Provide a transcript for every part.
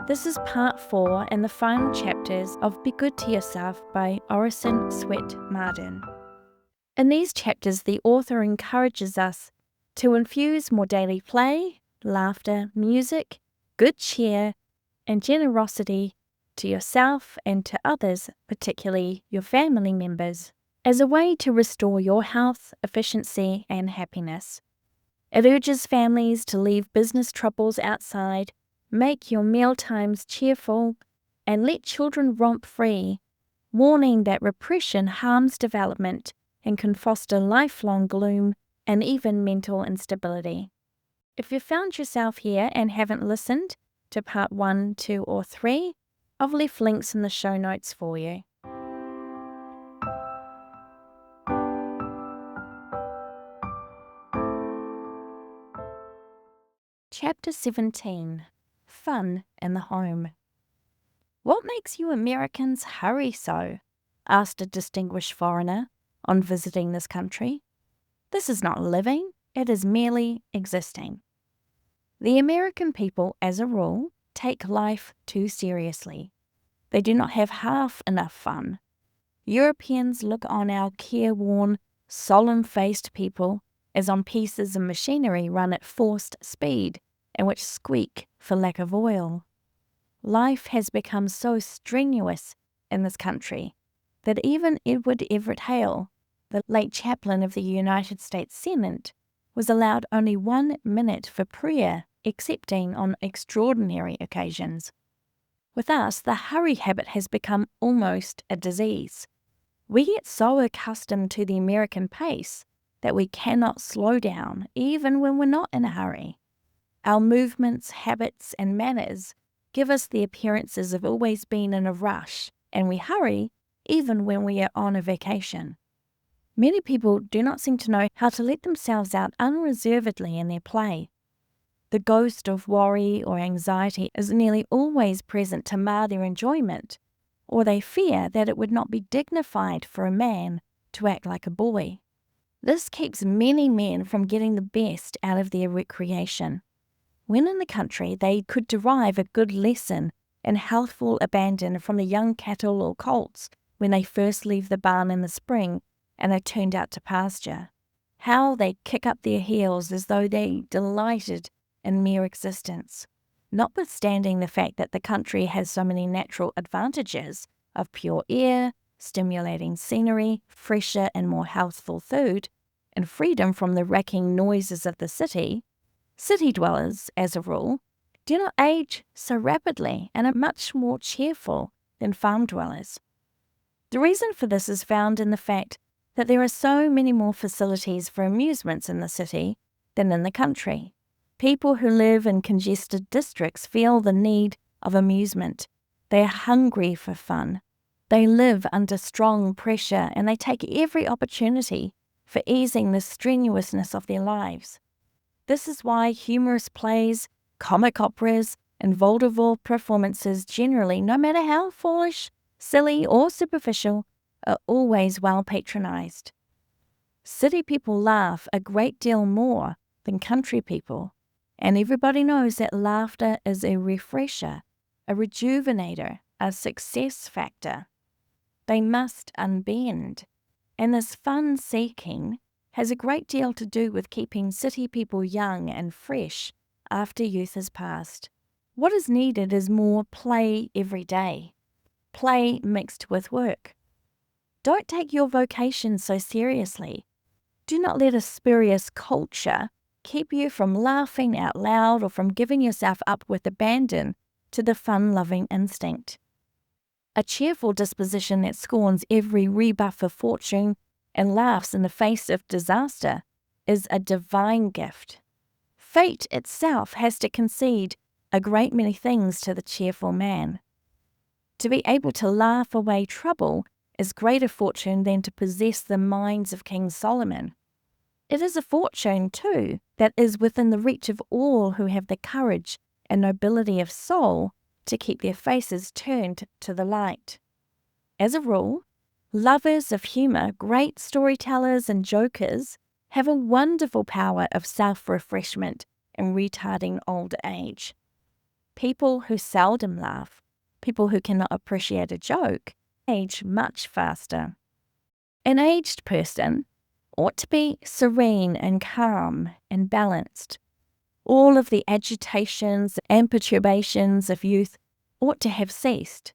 This is part 4 in the final chapters of Be Good to Yourself by Orison, Swett, Marden. In these chapters, the author encourages us to infuse more daily play, laughter, music, good cheer, and generosity to yourself and to others, particularly your family members, as a way to restore your health, efficiency, and happiness. It urges families to leave business troubles outside, make your meal times cheerful, and let children romp free, warning that repression harms development and can foster lifelong gloom and even mental instability. If you found yourself here and haven't listened to part 1, 2, or 3, I've left links in the show notes for you. Chapter 17. Fun in the Home. What makes you Americans hurry so? Asked a distinguished foreigner on visiting this country. This is not living, it is merely existing. The American people, as a rule, take life too seriously. They do not have half enough fun. Europeans look on our careworn, solemn-faced people as on pieces of machinery run at forced speed and which squeak for lack of oil. Life has become so strenuous in this country that even Edward Everett Hale, the late chaplain of the United States Senate, was allowed only 1 minute for prayer, excepting on extraordinary occasions. With us, the hurry habit has become almost a disease. We get so accustomed to the American pace that we cannot slow down even when we're not in a hurry. Our movements, habits, and manners give us the appearances of always being in a rush, and we hurry even when we are on a vacation. Many people do not seem to know how to let themselves out unreservedly in their play. The ghost of worry or anxiety is nearly always present to mar their enjoyment, or they fear that it would not be dignified for a man to act like a boy. This keeps many men from getting the best out of their recreation. When in the country, they could derive a good lesson in healthful abandon from the young cattle or colts when they first leave the barn in the spring and are turned out to pasture. How they kick up their heels as though they delighted in mere existence. Notwithstanding the fact that the country has so many natural advantages of pure air, stimulating scenery, fresher and more healthful food, and freedom from the racking noises of the city, city dwellers, as a rule, do not age so rapidly and are much more cheerful than farm dwellers. The reason for this is found in the fact that there are so many more facilities for amusements in the city than in the country. People who live in congested districts feel the need of amusement. They are hungry for fun. They live under strong pressure and they take every opportunity for easing the strenuousness of their lives. This is why humorous plays, comic operas, and vaudeville performances generally, no matter how foolish, silly, or superficial, are always well patronized. City people laugh a great deal more than country people, and everybody knows that laughter is a refresher, a rejuvenator, a success factor. They must unbend, and this fun-seeking has a great deal to do with keeping city people young and fresh after youth has passed. What is needed is more play every day, play mixed with work. Don't take your vocation so seriously. Do not let a spurious culture keep you from laughing out loud or from giving yourself up with abandon to the fun-loving instinct. A cheerful disposition that scorns every rebuff of fortune and laughs in the face of disaster is a divine gift. Fate itself has to concede a great many things to the cheerful man. To be able to laugh away trouble is greater fortune than to possess the minds of King Solomon. It is a fortune, too, that is within the reach of all who have the courage and nobility of soul to keep their faces turned to the light. As a rule, lovers of humor, great storytellers and jokers have a wonderful power of self-refreshment in retarding old age. People who seldom laugh, people who cannot appreciate a joke, age much faster. An aged person ought to be serene and calm and balanced. All of the agitations and perturbations of youth ought to have ceased.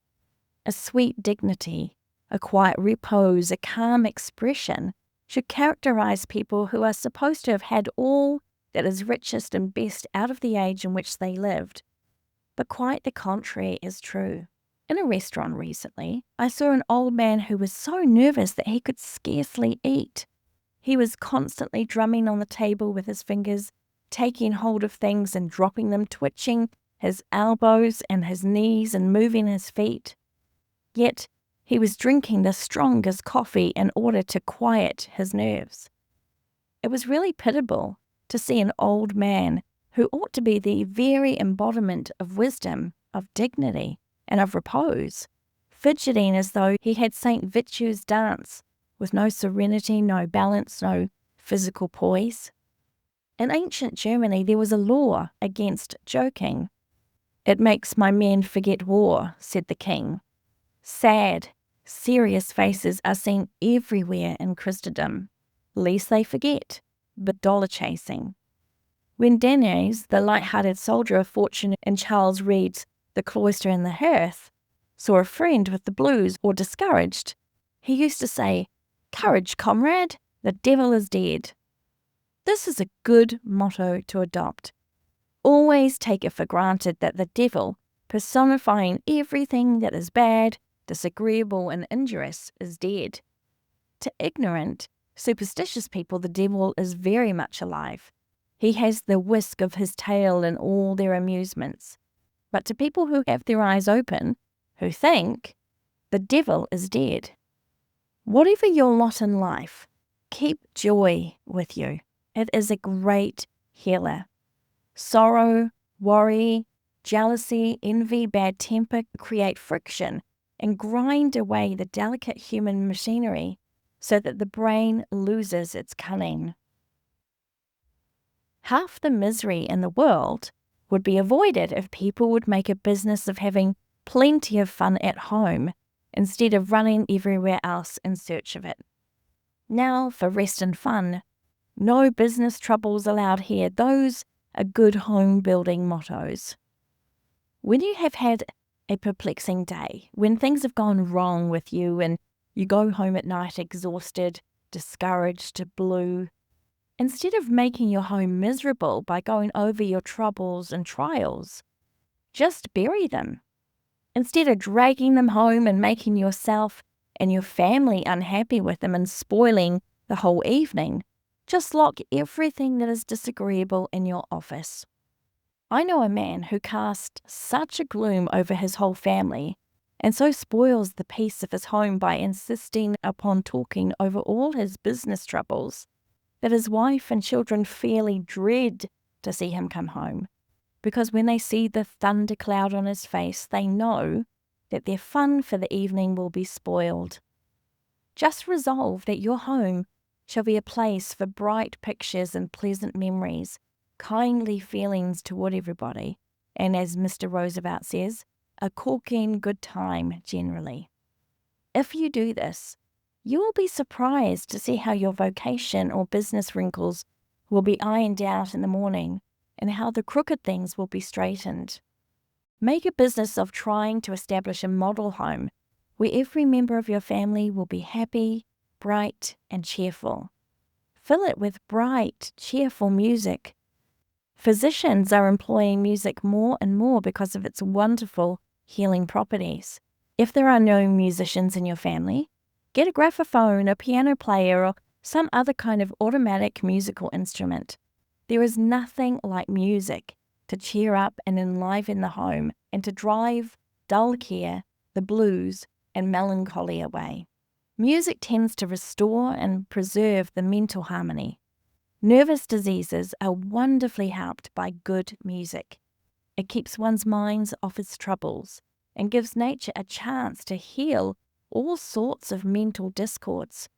A sweet dignity, a quiet repose, a calm expression should characterize people who are supposed to have had all that is richest and best out of the age in which they lived. But quite the contrary is true. In a restaurant recently, I saw an old man who was so nervous that he could scarcely eat. He was constantly drumming on the table with his fingers, taking hold of things and dropping them, twitching his elbows and his knees and moving his feet. Yet he was drinking the strongest coffee in order to quiet his nerves. It was really pitiable to see an old man who ought to be the very embodiment of wisdom, of dignity, and of repose, fidgeting as though he had St. Virtue's dance, with no serenity, no balance, no physical poise. In ancient Germany, there was a law against joking. "It makes my men forget war," said the king. Sad, serious faces are seen everywhere in Christendom, lest they forget, but dollar chasing. When Dantes, the light-hearted soldier of fortune in Charles Reade's The Cloister and the Hearth, saw a friend with the blues or discouraged, he used to say, "Courage, comrade, the devil is dead." This is a good motto to adopt. Always take it for granted that the devil, personifying everything that is bad, disagreeable, and injurious, is dead. To ignorant, superstitious people, the devil is very much alive. He has the whisk of his tail in all their amusements. But to people who have their eyes open, who think, the devil is dead. Whatever your lot in life, keep joy with you. It is a great healer. Sorrow, worry, jealousy, envy, bad temper create friction and grind away the delicate human machinery so that the brain loses its cunning. Half the misery in the world would be avoided if people would make a business of having plenty of fun at home instead of running everywhere else in search of it. Now for rest and fun. No business troubles allowed here. Those are good home-building mottos. When you have had a perplexing day, when things have gone wrong with you and you go home at night exhausted, discouraged, blue, instead of making your home miserable by going over your troubles and trials, just bury them. Instead of dragging them home and making yourself and your family unhappy with them and spoiling the whole evening, just lock everything that is disagreeable in your office. I know a man who casts such a gloom over his whole family and so spoils the peace of his home by insisting upon talking over all his business troubles that his wife and children fairly dread to see him come home, because when they see the thundercloud on his face, they know that their fun for the evening will be spoiled. Just resolve that your home shall be a place for bright pictures and pleasant memories, kindly feelings toward everybody, and as Mr. Roosevelt says, a corking good time generally. If you do this, you will be surprised to see how your vocation or business wrinkles will be ironed out in the morning and how the crooked things will be straightened. Make a business of trying to establish a model home where every member of your family will be happy, bright, and cheerful. Fill it with bright, cheerful music. Physicians are employing music more and more because of its wonderful healing properties. If there are no musicians in your family, get a graphophone, a piano player, or some other kind of automatic musical instrument. There is nothing like music to cheer up and enliven the home and to drive dull care, the blues, and melancholy away. Music tends to restore and preserve the mental harmony. Nervous diseases are wonderfully helped by good music. It keeps one's mind off its troubles and gives nature a chance to heal all sorts of mental discords.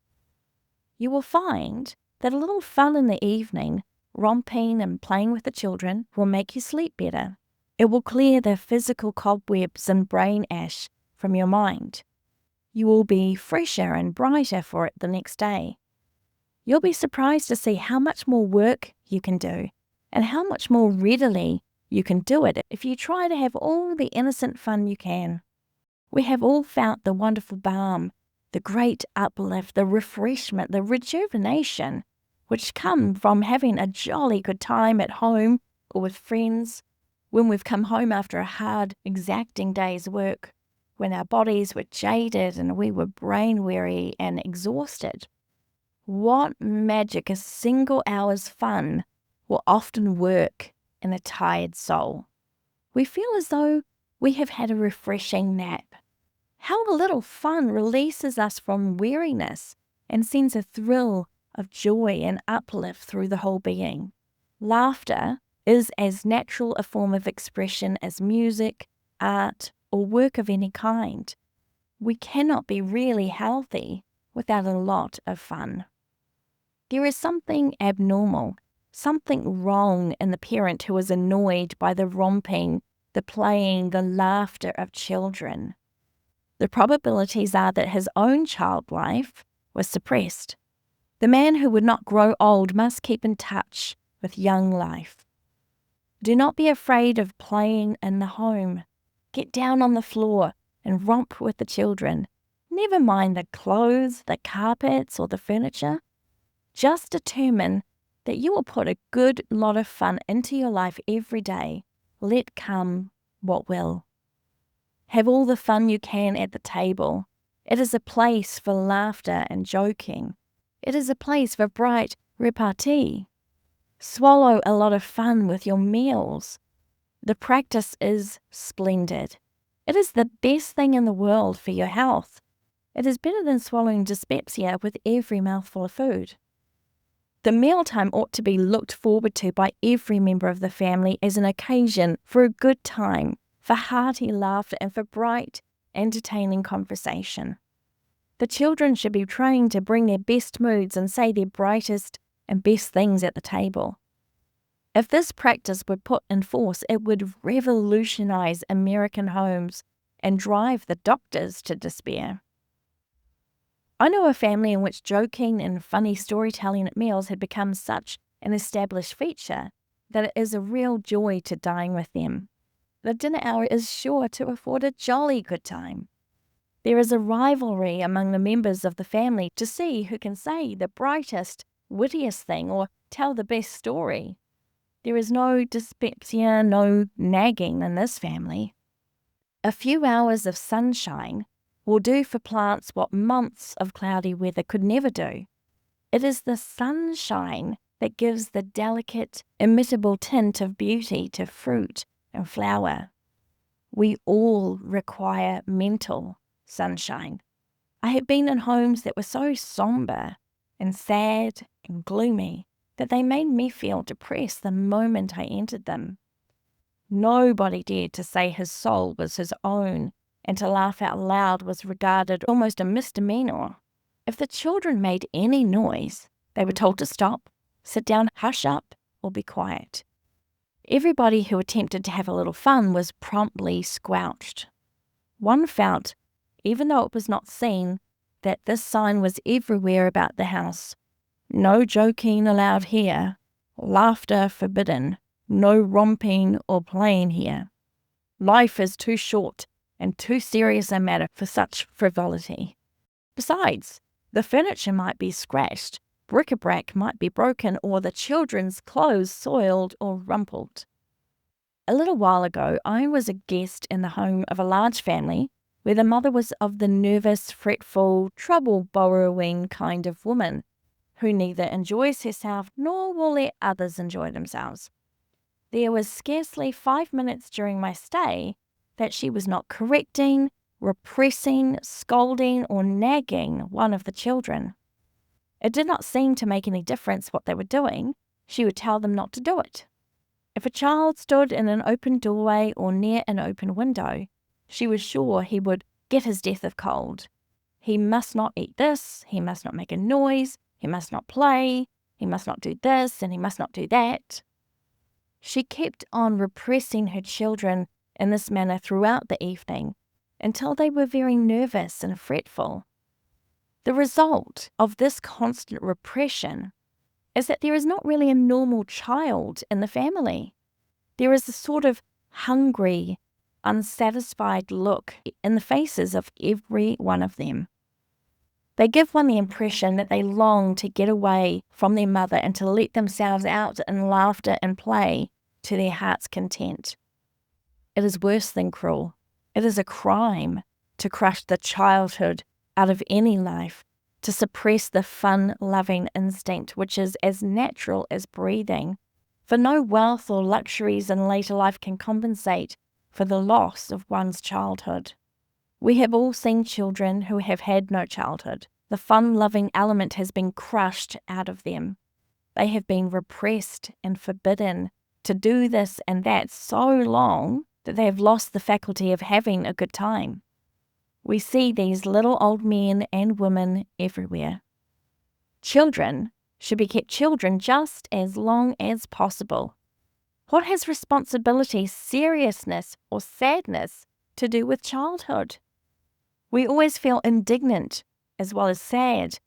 You will find that a little fun in the evening, romping and playing with the children, will make you sleep better. It will clear the physical cobwebs and brain ash from your mind. You will be fresher and brighter for it the next day. You'll be surprised to see how much more work you can do and how much more readily you can do it if you try to have all the innocent fun you can. We have all felt the wonderful balm, the great uplift, the refreshment, the rejuvenation, which come from having a jolly good time at home or with friends, when we've come home after a hard, exacting day's work, when our bodies were jaded and we were brain-weary and exhausted. What magic a single hour's fun will often work in a tired soul. We feel as though we have had a refreshing nap. How a little fun releases us from weariness and sends a thrill of joy and uplift through the whole being. Laughter is as natural a form of expression as music, art, or work of any kind. We cannot be really healthy without a lot of fun. There is something abnormal, something wrong in the parent who is annoyed by the romping, the playing, the laughter of children. The probabilities are that his own child life was suppressed. The man who would not grow old must keep in touch with young life. Do not be afraid of playing in the home. Get down on the floor and romp with the children. Never mind the clothes, the carpets, or the furniture. Just determine that you will put a good lot of fun into your life every day, let come what will. Have all the fun you can at the table. It is a place for laughter and joking. It is a place for bright repartee. Swallow a lot of fun with your meals. The practice is splendid. It is the best thing in the world for your health. It is better than swallowing dyspepsia with every mouthful of food. The mealtime ought to be looked forward to by every member of the family as an occasion for a good time, for hearty laughter, and for bright, entertaining conversation. The children should be trained to bring their best moods and say their brightest and best things at the table. If this practice were put in force, it would revolutionize American homes and drive the doctors to despair. I know a family in which joking and funny storytelling at meals had become such an established feature that it is a real joy to dine with them. The dinner hour is sure to afford a jolly good time. There is a rivalry among the members of the family to see who can say the brightest, wittiest thing or tell the best story. There is no dyspepsia, no nagging in this family. A few hours of sunshine will do for plants what months of cloudy weather could never do. It is the sunshine that gives the delicate, imitable tint of beauty to fruit and flower. We all require mental sunshine. I have been in homes that were so somber and sad and gloomy that they made me feel depressed the moment I entered them. Nobody dared to say his soul was his own, and to laugh out loud was regarded almost a misdemeanor. If the children made any noise, they were told to stop, sit down, hush up, or be quiet. Everybody who attempted to have a little fun was promptly squelched. One felt, even though it was not seen, that this sign was everywhere about the house. No joking allowed here, laughter forbidden, no romping or playing here. Life is too short and too serious a matter for such frivolity. Besides, the furniture might be scratched, bric-a-brac might be broken, or the children's clothes soiled or rumpled. A little while ago, I was a guest in the home of a large family where the mother was of the nervous, fretful, trouble-borrowing kind of woman who neither enjoys herself nor will let others enjoy themselves. There was scarcely 5 minutes during my stay that she was not correcting, repressing, scolding, or nagging one of the children. It did not seem to make any difference what they were doing. She would tell them not to do it. If a child stood in an open doorway or near an open window, she was sure he would get his death of cold. He must not eat this, he must not make a noise, he must not play, he must not do this, and he must not do that. She kept on repressing her children in this manner throughout the evening until they were very nervous and fretful. The result of this constant repression is that there is not really a normal child in the family. There is a sort of hungry, unsatisfied look in the faces of every one of them. They give one the impression that they long to get away from their mother and to let themselves out in laughter and play to their heart's content. It is worse than cruel. It is a crime to crush the childhood out of any life, to suppress the fun-loving instinct which is as natural as breathing. For no wealth or luxuries in later life can compensate for the loss of one's childhood. We have all seen children who have had no childhood. The fun-loving element has been crushed out of them. They have been repressed and forbidden to do this and that so long that they have lost the faculty of having a good time. We see these little old men and women everywhere. Children should be kept children just as long as possible. What has responsibility, seriousness, or sadness to do with childhood? We always feel indignant as well as sad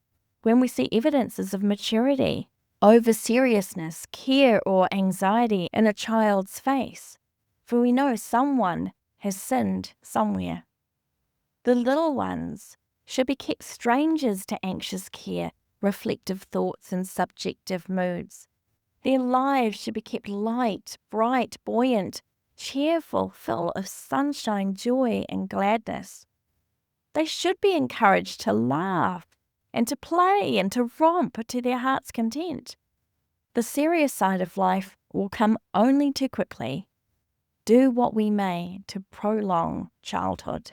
when we see evidences of maturity, over-seriousness, care, or anxiety in a child's face, for we know someone has sinned somewhere. The little ones should be kept strangers to anxious care, reflective thoughts, and subjective moods. Their lives should be kept light, bright, buoyant, cheerful, full of sunshine, joy, and gladness. They should be encouraged to laugh and to play and to romp to their heart's content. The serious side of life will come only too quickly. Do what we may to prolong childhood.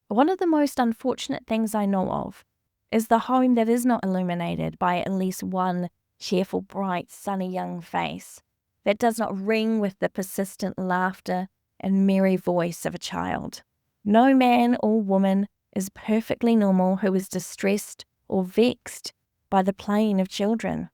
One of the most unfortunate things I know of is the home that is not illuminated by at least one cheerful, bright, sunny young face, that does not ring with the persistent laughter and merry voice of a child. No man or woman is perfectly normal who is distressed or vexed by the playing of children.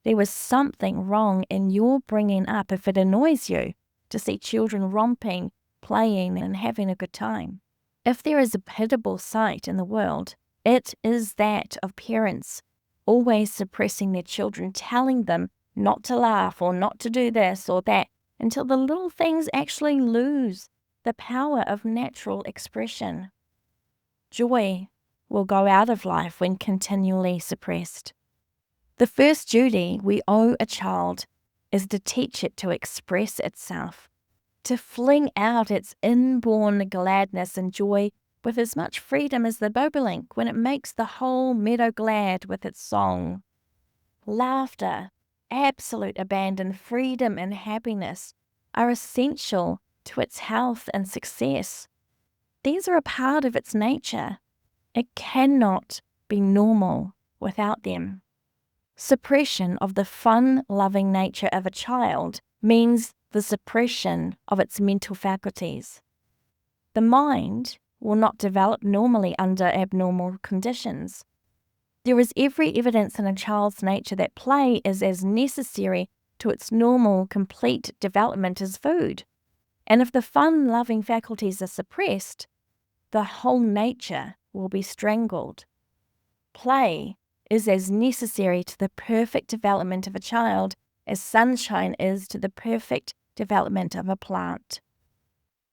There was something wrong in your bringing up if it annoys you to see children romping, playing, and having a good time. If there is a pitiable sight in the world, it is that of parents always suppressing their children, telling them not to laugh or not to do this or that, until the little things actually lose the power of natural expression. Joy will go out of life when continually suppressed. The first duty we owe a child is to teach it to express itself, to fling out its inborn gladness and joy with as much freedom as the bobolink when it makes the whole meadow glad with its song. Laughter, absolute abandon, freedom, and happiness are essential to its health and success. These are a part of its nature. It cannot be normal without them. Suppression of the fun-loving nature of a child means the suppression of its mental faculties. The mind will not develop normally under abnormal conditions. There is every evidence in a child's nature that play is as necessary to its normal, complete development as food. And if the fun-loving faculties are suppressed, the whole nature will be strangled. Play is as necessary to the perfect development of a child as sunshine is to the perfect development of a plant.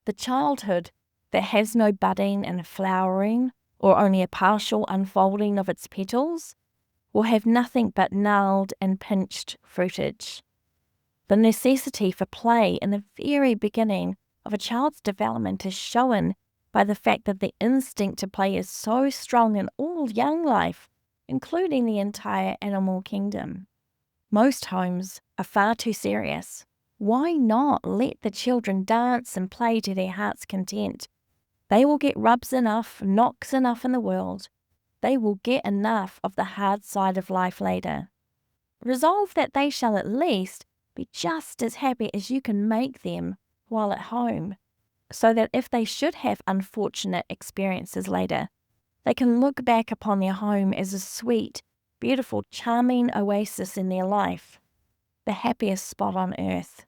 The childhood that has no budding and flowering, or only a partial unfolding of its petals, will have nothing but gnarled and pinched fruitage. The necessity for play in the very beginning of a child's development is shown by the fact that the instinct to play is so strong in all young life, including the entire animal kingdom. Most homes are far too serious. Why not let the children dance and play to their heart's content? They will get rubs enough, knocks enough in the world. They will get enough of the hard side of life later. Resolve that they shall at least be just as happy as you can make them while at home, so that if they should have unfortunate experiences later, they can look back upon their home as a sweet, beautiful, charming oasis in their life, the happiest spot on earth.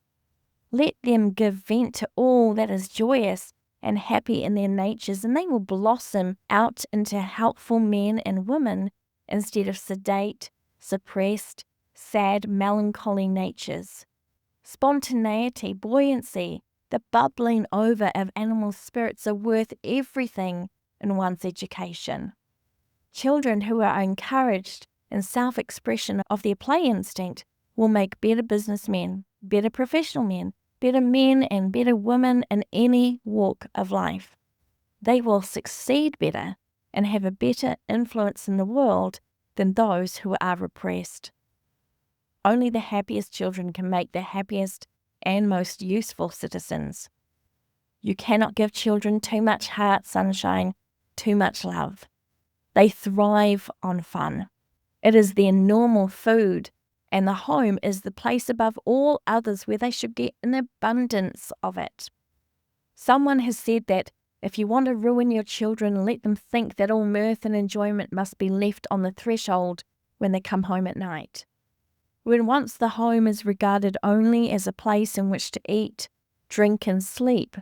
Let them give vent to all that is joyous and happy in their natures, and they will blossom out into helpful men and women instead of sedate, suppressed, sad, melancholy natures. Spontaneity, buoyancy, the bubbling over of animal spirits are worth everything in one's education. Children who are encouraged in self-expression of their play instinct will make better businessmen, better professional men, better men and better women in any walk of life. They will succeed better and have a better influence in the world than those who are repressed. Only the happiest children can make the happiest and most useful citizens. You cannot give children too much heart sunshine, too much love. They thrive on fun. It is their normal food, and the home is the place above all others where they should get an abundance of it. Someone has said that if you want to ruin your children, let them think that all mirth and enjoyment must be left on the threshold when they come home at night. When once the home is regarded only as a place in which to eat, drink, and sleep,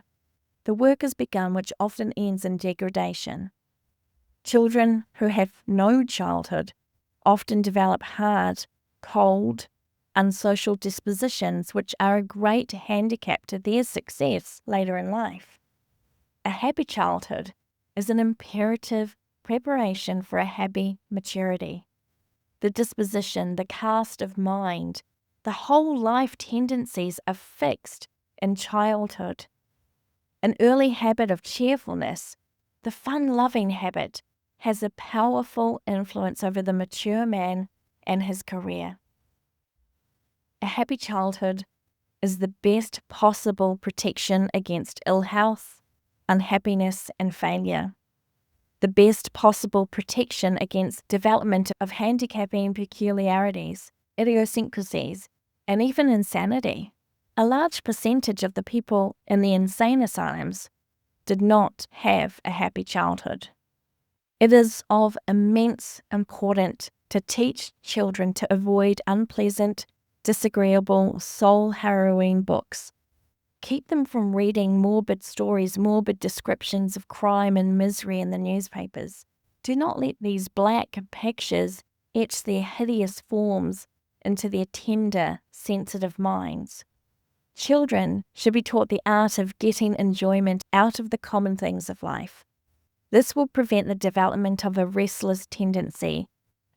the work is begun which often ends in degradation. Children who have no childhood often develop hard, cold, unsocial dispositions which are a great handicap to their success later in life. A happy childhood is an imperative preparation for a happy maturity. The disposition, the cast of mind, the whole life tendencies are fixed in childhood. An early habit of cheerfulness, the fun-loving habit, has a powerful influence over the mature man and his career. A happy childhood is the best possible protection against ill health, unhappiness, and failure. The best possible protection against development of handicapping peculiarities, idiosyncrasies, and even insanity. A large percentage of the people in the insane asylums did not have a happy childhood. It is of immense importance to teach children to avoid unpleasant, disagreeable, soul-harrowing books. Keep them from reading morbid stories, morbid descriptions of crime and misery in the newspapers. Do not let these black pictures etch their hideous forms into their tender, sensitive minds. Children should be taught the art of getting enjoyment out of the common things of life. This will prevent the development of a restless tendency,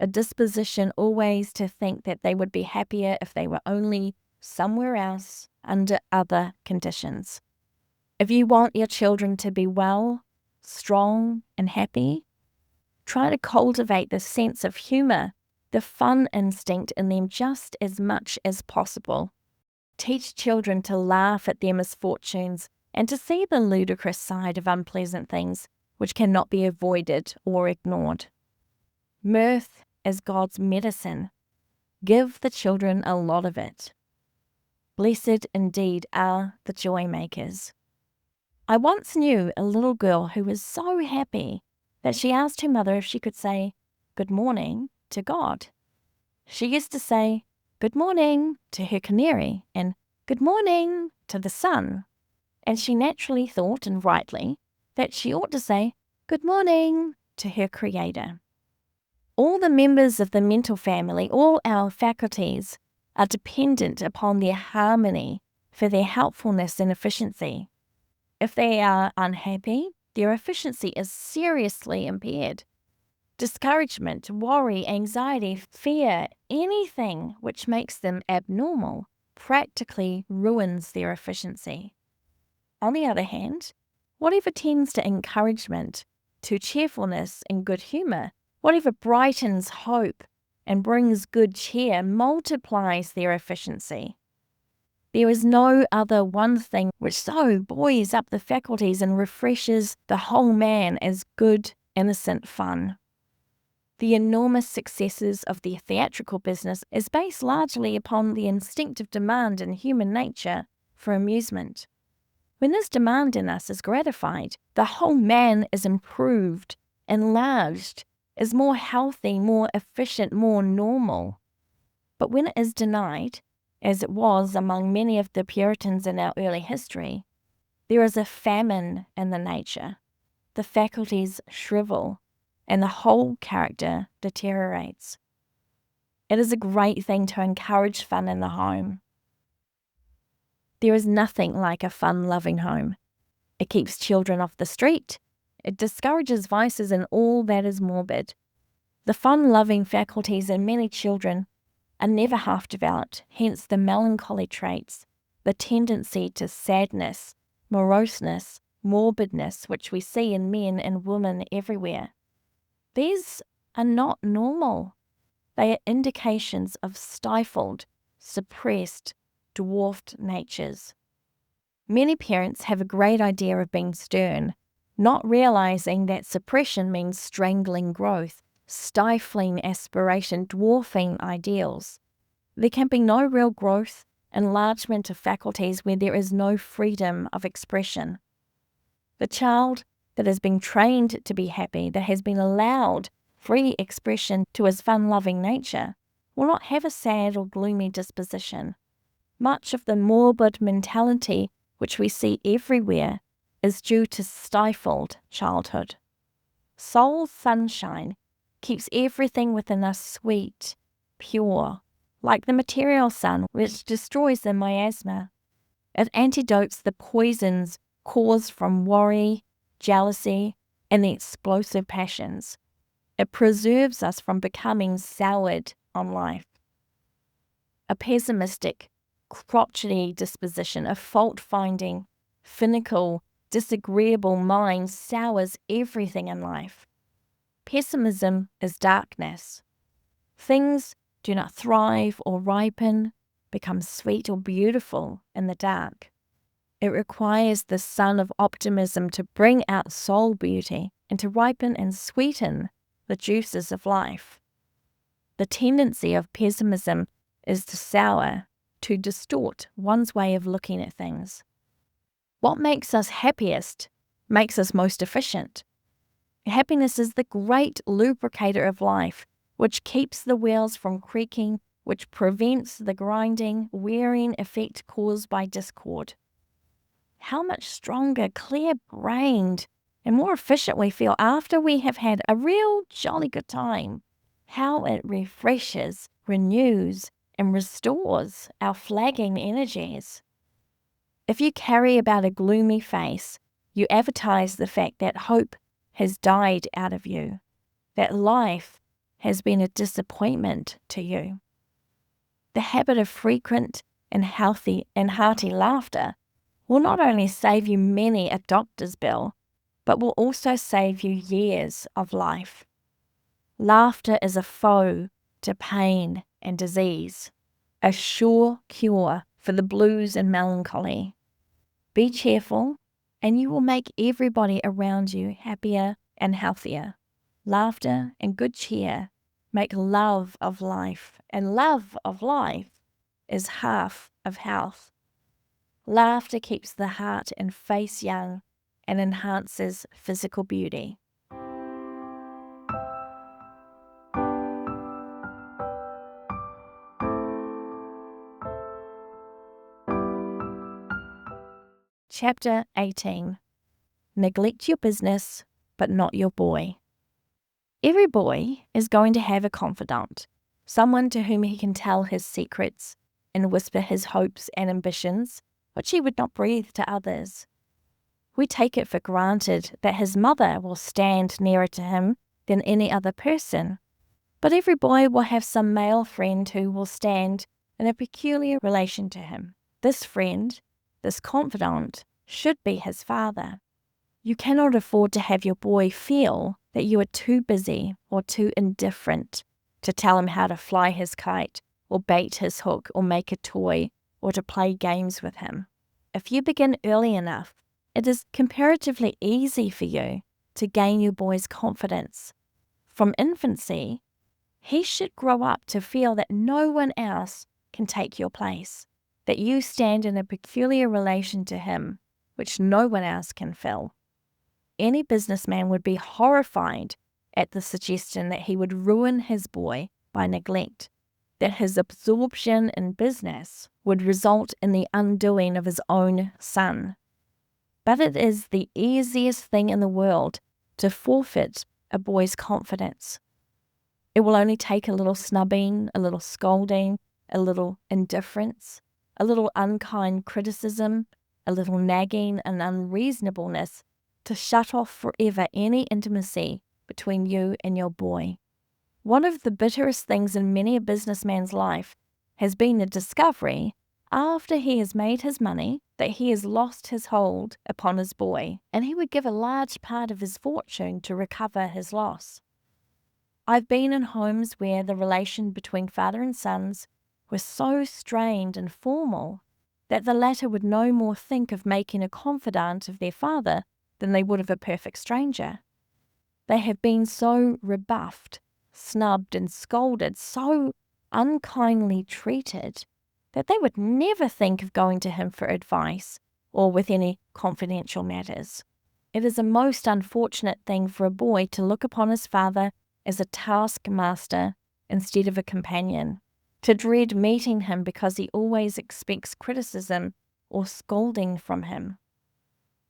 a disposition always to think that they would be happier if they were only somewhere else under other conditions. If you want your children to be well, strong, and happy, try to cultivate the sense of humor, the fun instinct in them just as much as possible. Teach children to laugh at their misfortunes and to see the ludicrous side of unpleasant things which cannot be avoided or ignored. Mirth is God's medicine. Give the children a lot of it. Blessed indeed are the joy makers. I once knew a little girl who was so happy that she asked her mother if she could say good morning to God. She used to say good morning to her canary and good morning to the sun, and she naturally thought, and rightly, that she ought to say good morning to her Creator. All the members of the mental family, all our faculties, are dependent upon their harmony for their helpfulness and efficiency. If they are unhappy, their efficiency is seriously impaired. Discouragement, worry, anxiety, fear, anything which makes them abnormal practically ruins their efficiency. On the other hand, whatever tends to encouragement, to cheerfulness and good humor, whatever brightens hope and brings good cheer multiplies their efficiency. There is no other one thing which so buoys up the faculties and refreshes the whole man as good, innocent fun. The enormous successes of the theatrical business is based largely upon the instinctive demand in human nature for amusement. When this demand in us is gratified, the whole man is improved, enlarged, is more healthy, more efficient, more normal. But when it is denied, as it was among many of the Puritans in our early history, there is a famine in the nature. The faculties shrivel, and the whole character deteriorates. It is a great thing to encourage fun in the home. There is nothing like a fun-loving home. It keeps children off the street. It discourages vices and all that is morbid. The fun-loving faculties in many children are never half developed, hence the melancholy traits, the tendency to sadness, moroseness, morbidness, which we see in men and women everywhere. These are not normal. They are indications of stifled, suppressed, dwarfed natures. Many parents have a great idea of being stern, not realizing that suppression means strangling growth, stifling aspiration, dwarfing ideals. There can be no real growth, enlargement of faculties where there is no freedom of expression. The child that has been trained to be happy, that has been allowed free expression to his fun-loving nature, will not have a sad or gloomy disposition. Much of the morbid mentality which we see everywhere is due to stifled childhood. Soul sunshine keeps everything within us sweet, pure, like the material sun which destroys the miasma. It antidotes the poisons caused from worry, jealousy, and the explosive passions. It preserves us from becoming soured on life. A pessimistic, crotchety disposition, a fault-finding, finical, disagreeable mind sours everything in life. Pessimism is darkness. Things do not thrive or ripen, become sweet or beautiful in the dark. It requires the sun of optimism to bring out soul beauty and to ripen and sweeten the juices of life. The tendency of pessimism is to sour, to distort one's way of looking at things. What makes us happiest makes us most efficient. Happiness is the great lubricator of life, which keeps the wheels from creaking, which prevents the grinding, wearing effect caused by discord. How much stronger, clear-brained, and more efficient we feel after we have had a real jolly good time. How it refreshes, renews, and restores our flagging energies. If you carry about a gloomy face, you advertise the fact that hope has died out of you, that life has been a disappointment to you. The habit of frequent and healthy and hearty laughter will not only save you many a doctor's bill, but will also save you years of life. Laughter is a foe to pain and disease, a sure cure for the blues and melancholy. Be cheerful, and you will make everybody around you happier and healthier. Laughter and good cheer make love of life, and love of life is half of health. Laughter keeps the heart and face young and enhances physical beauty. Chapter 18. Neglect your business, but not your boy. Every boy is going to have a confidant, someone to whom he can tell his secrets and whisper his hopes and ambitions, which he would not breathe to others. We take it for granted that his mother will stand nearer to him than any other person, but every boy will have some male friend who will stand in a peculiar relation to him. This friend, this confidant, should be his father. You cannot afford to have your boy feel that you are too busy or too indifferent to tell him how to fly his kite or bait his hook or make a toy or to play games with him. If you begin early enough, it is comparatively easy for you to gain your boy's confidence. From infancy, he should grow up to feel that no one else can take your place, that you stand in a peculiar relation to him, which no one else can fill. Any businessman would be horrified at the suggestion that he would ruin his boy by neglect. that his absorption in business would result in the undoing of his own son. But it is the easiest thing in the world to forfeit a boy's confidence. It will only take a little snubbing, a little scolding, a little indifference, a little unkind criticism, a little nagging and unreasonableness to shut off forever any intimacy between you and your boy. One of the bitterest things in many a businessman's life has been the discovery, after he has made his money, that he has lost his hold upon his boy, and he would give a large part of his fortune to recover his loss. I've been in homes where the relation between father and sons was so strained and formal that the latter would no more think of making a confidant of their father than they would of a perfect stranger. They have been so rebuffed, snubbed and scolded, so unkindly treated, that they would never think of going to him for advice or with any confidential matters. It is a most unfortunate thing for a boy to look upon his father as a taskmaster instead of a companion, to dread meeting him because he always expects criticism or scolding from him.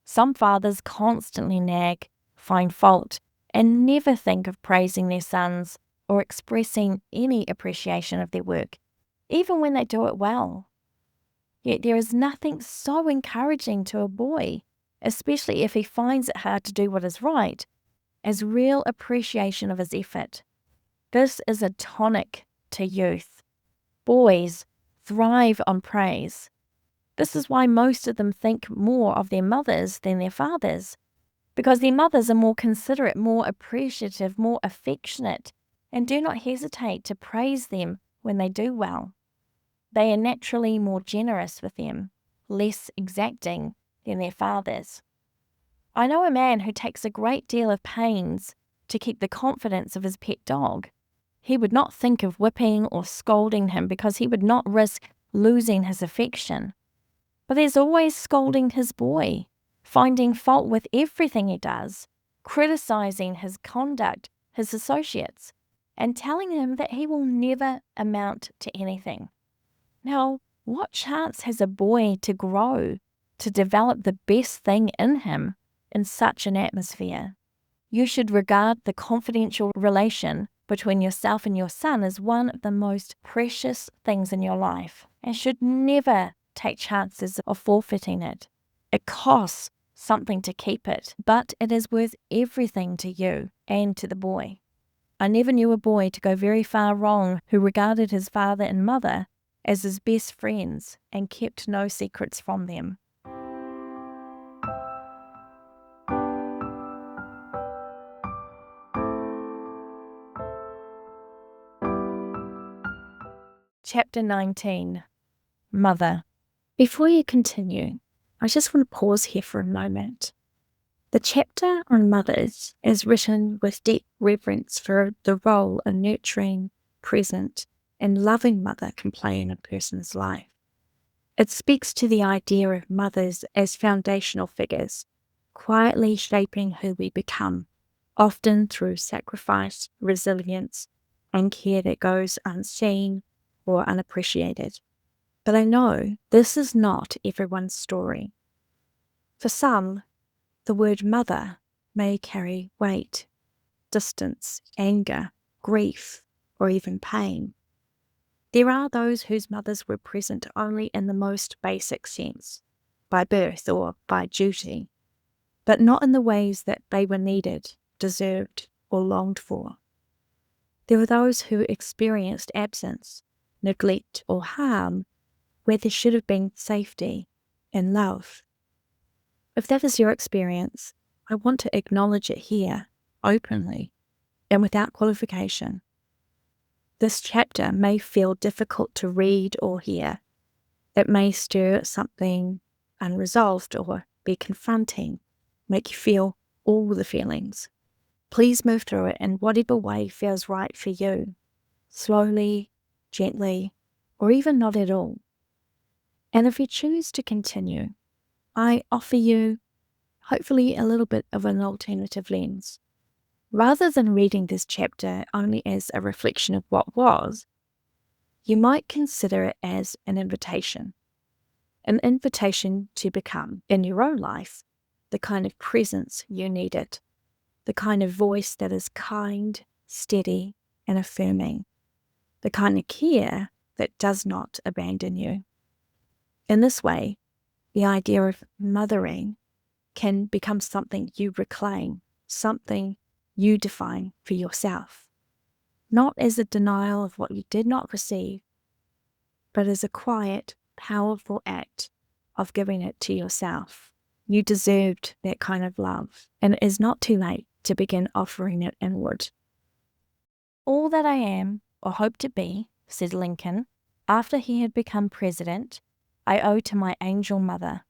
Some fathers constantly nag, find fault, and never think of praising their sons or expressing any appreciation of their work, even when they do it well. Yet there is nothing so encouraging to a boy, especially if he finds it hard to do what is right, as real appreciation of his effort. This is a tonic to youth. Boys thrive on praise. This is why most of them think more of their mothers than their fathers, because their mothers are more considerate, more appreciative, more affectionate, and do not hesitate to praise them when they do well. They are naturally more generous with them, less exacting than their fathers. I know a man who takes a great deal of pains to keep the confidence of his pet dog. He would not think of whipping or scolding him because he would not risk losing his affection. But there's always scolding his boy, finding fault with everything he does, criticizing his conduct, his associates, and telling him that he will never amount to anything. Now, what chance has a boy to grow, to develop the best thing in him in such an atmosphere? You should regard the confidential relation between yourself and your son as one of the most precious things in your life, and should never take chances of forfeiting it. It costs something to keep it, but it is worth everything to you and to the boy. I never knew a boy to go very far wrong who regarded his father and mother as his best friends and kept no secrets from them. Chapter 19. Mother. Before you continue, I just want to pause here for a moment. The chapter on mothers is written with deep reverence for the role a nurturing, present, and loving mother can play in a person's life. It speaks to the idea of mothers as foundational figures, quietly shaping who we become, often through sacrifice, resilience, and care that goes unseen or unappreciated. But I know this is not everyone's story. For some, the word mother may carry weight, distance, anger, grief, or even pain. There are those whose mothers were present only in the most basic sense, by birth or by duty, but not in the ways that they were needed, deserved, or longed for. There were those who experienced absence, neglect, or harm where there should have been safety and love. If that is your experience, I want to acknowledge it here, openly, and without qualification. This chapter may feel difficult to read or hear. It may stir something unresolved or be confronting, make you feel all the feelings. Please move through it in whatever way feels right for you, slowly, gently, or even not at all. And if you choose to continue, I offer you, hopefully, a little bit of an alternative lens. Rather than reading this chapter only as a reflection of what was, You might consider it as an invitation to become, in your own life, the kind of presence you needed, the kind of voice that is kind, steady, and affirming, the kind of care that does not abandon you. In this way, the idea of mothering can become something you reclaim, something you define for yourself, not as a denial of what you did not receive, but as a quiet, powerful act of giving it to yourself. You deserved that kind of love, and it is not too late to begin offering it inward. All that I am, or hope to be, said Lincoln, after he had become president, I owe to my angel mother.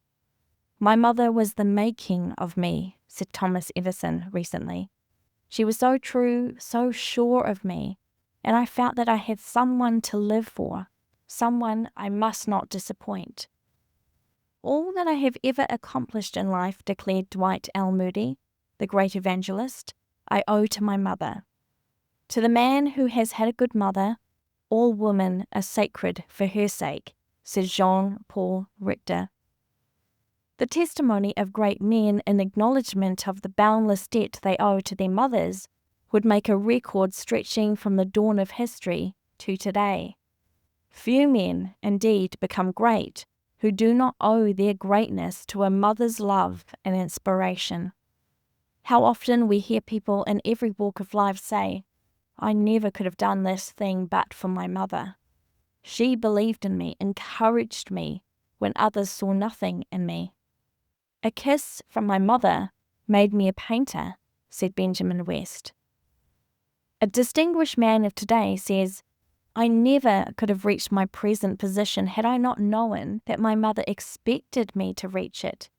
My mother was the making of me, said Thomas Edison recently. She was so true, so sure of me, and I felt that I had someone to live for, someone I must not disappoint. All that I have ever accomplished in life, declared Dwight L. Moody, the great evangelist, I owe to my mother. To the man who has had a good mother, all women are sacred for her sake, said Jean-Paul Richter. The testimony of great men in acknowledgement of the boundless debt they owe to their mothers would make a record stretching from the dawn of history to today. Few men, indeed, become great who do not owe their greatness to a mother's love and inspiration. How often we hear people in every walk of life say, I never could have done this thing but for my mother. She believed in me, encouraged me when others saw nothing in me. A kiss from my mother made me a painter, said Benjamin West. A distinguished man of today says, I never could have reached my present position had I not known that my mother expected me to reach it.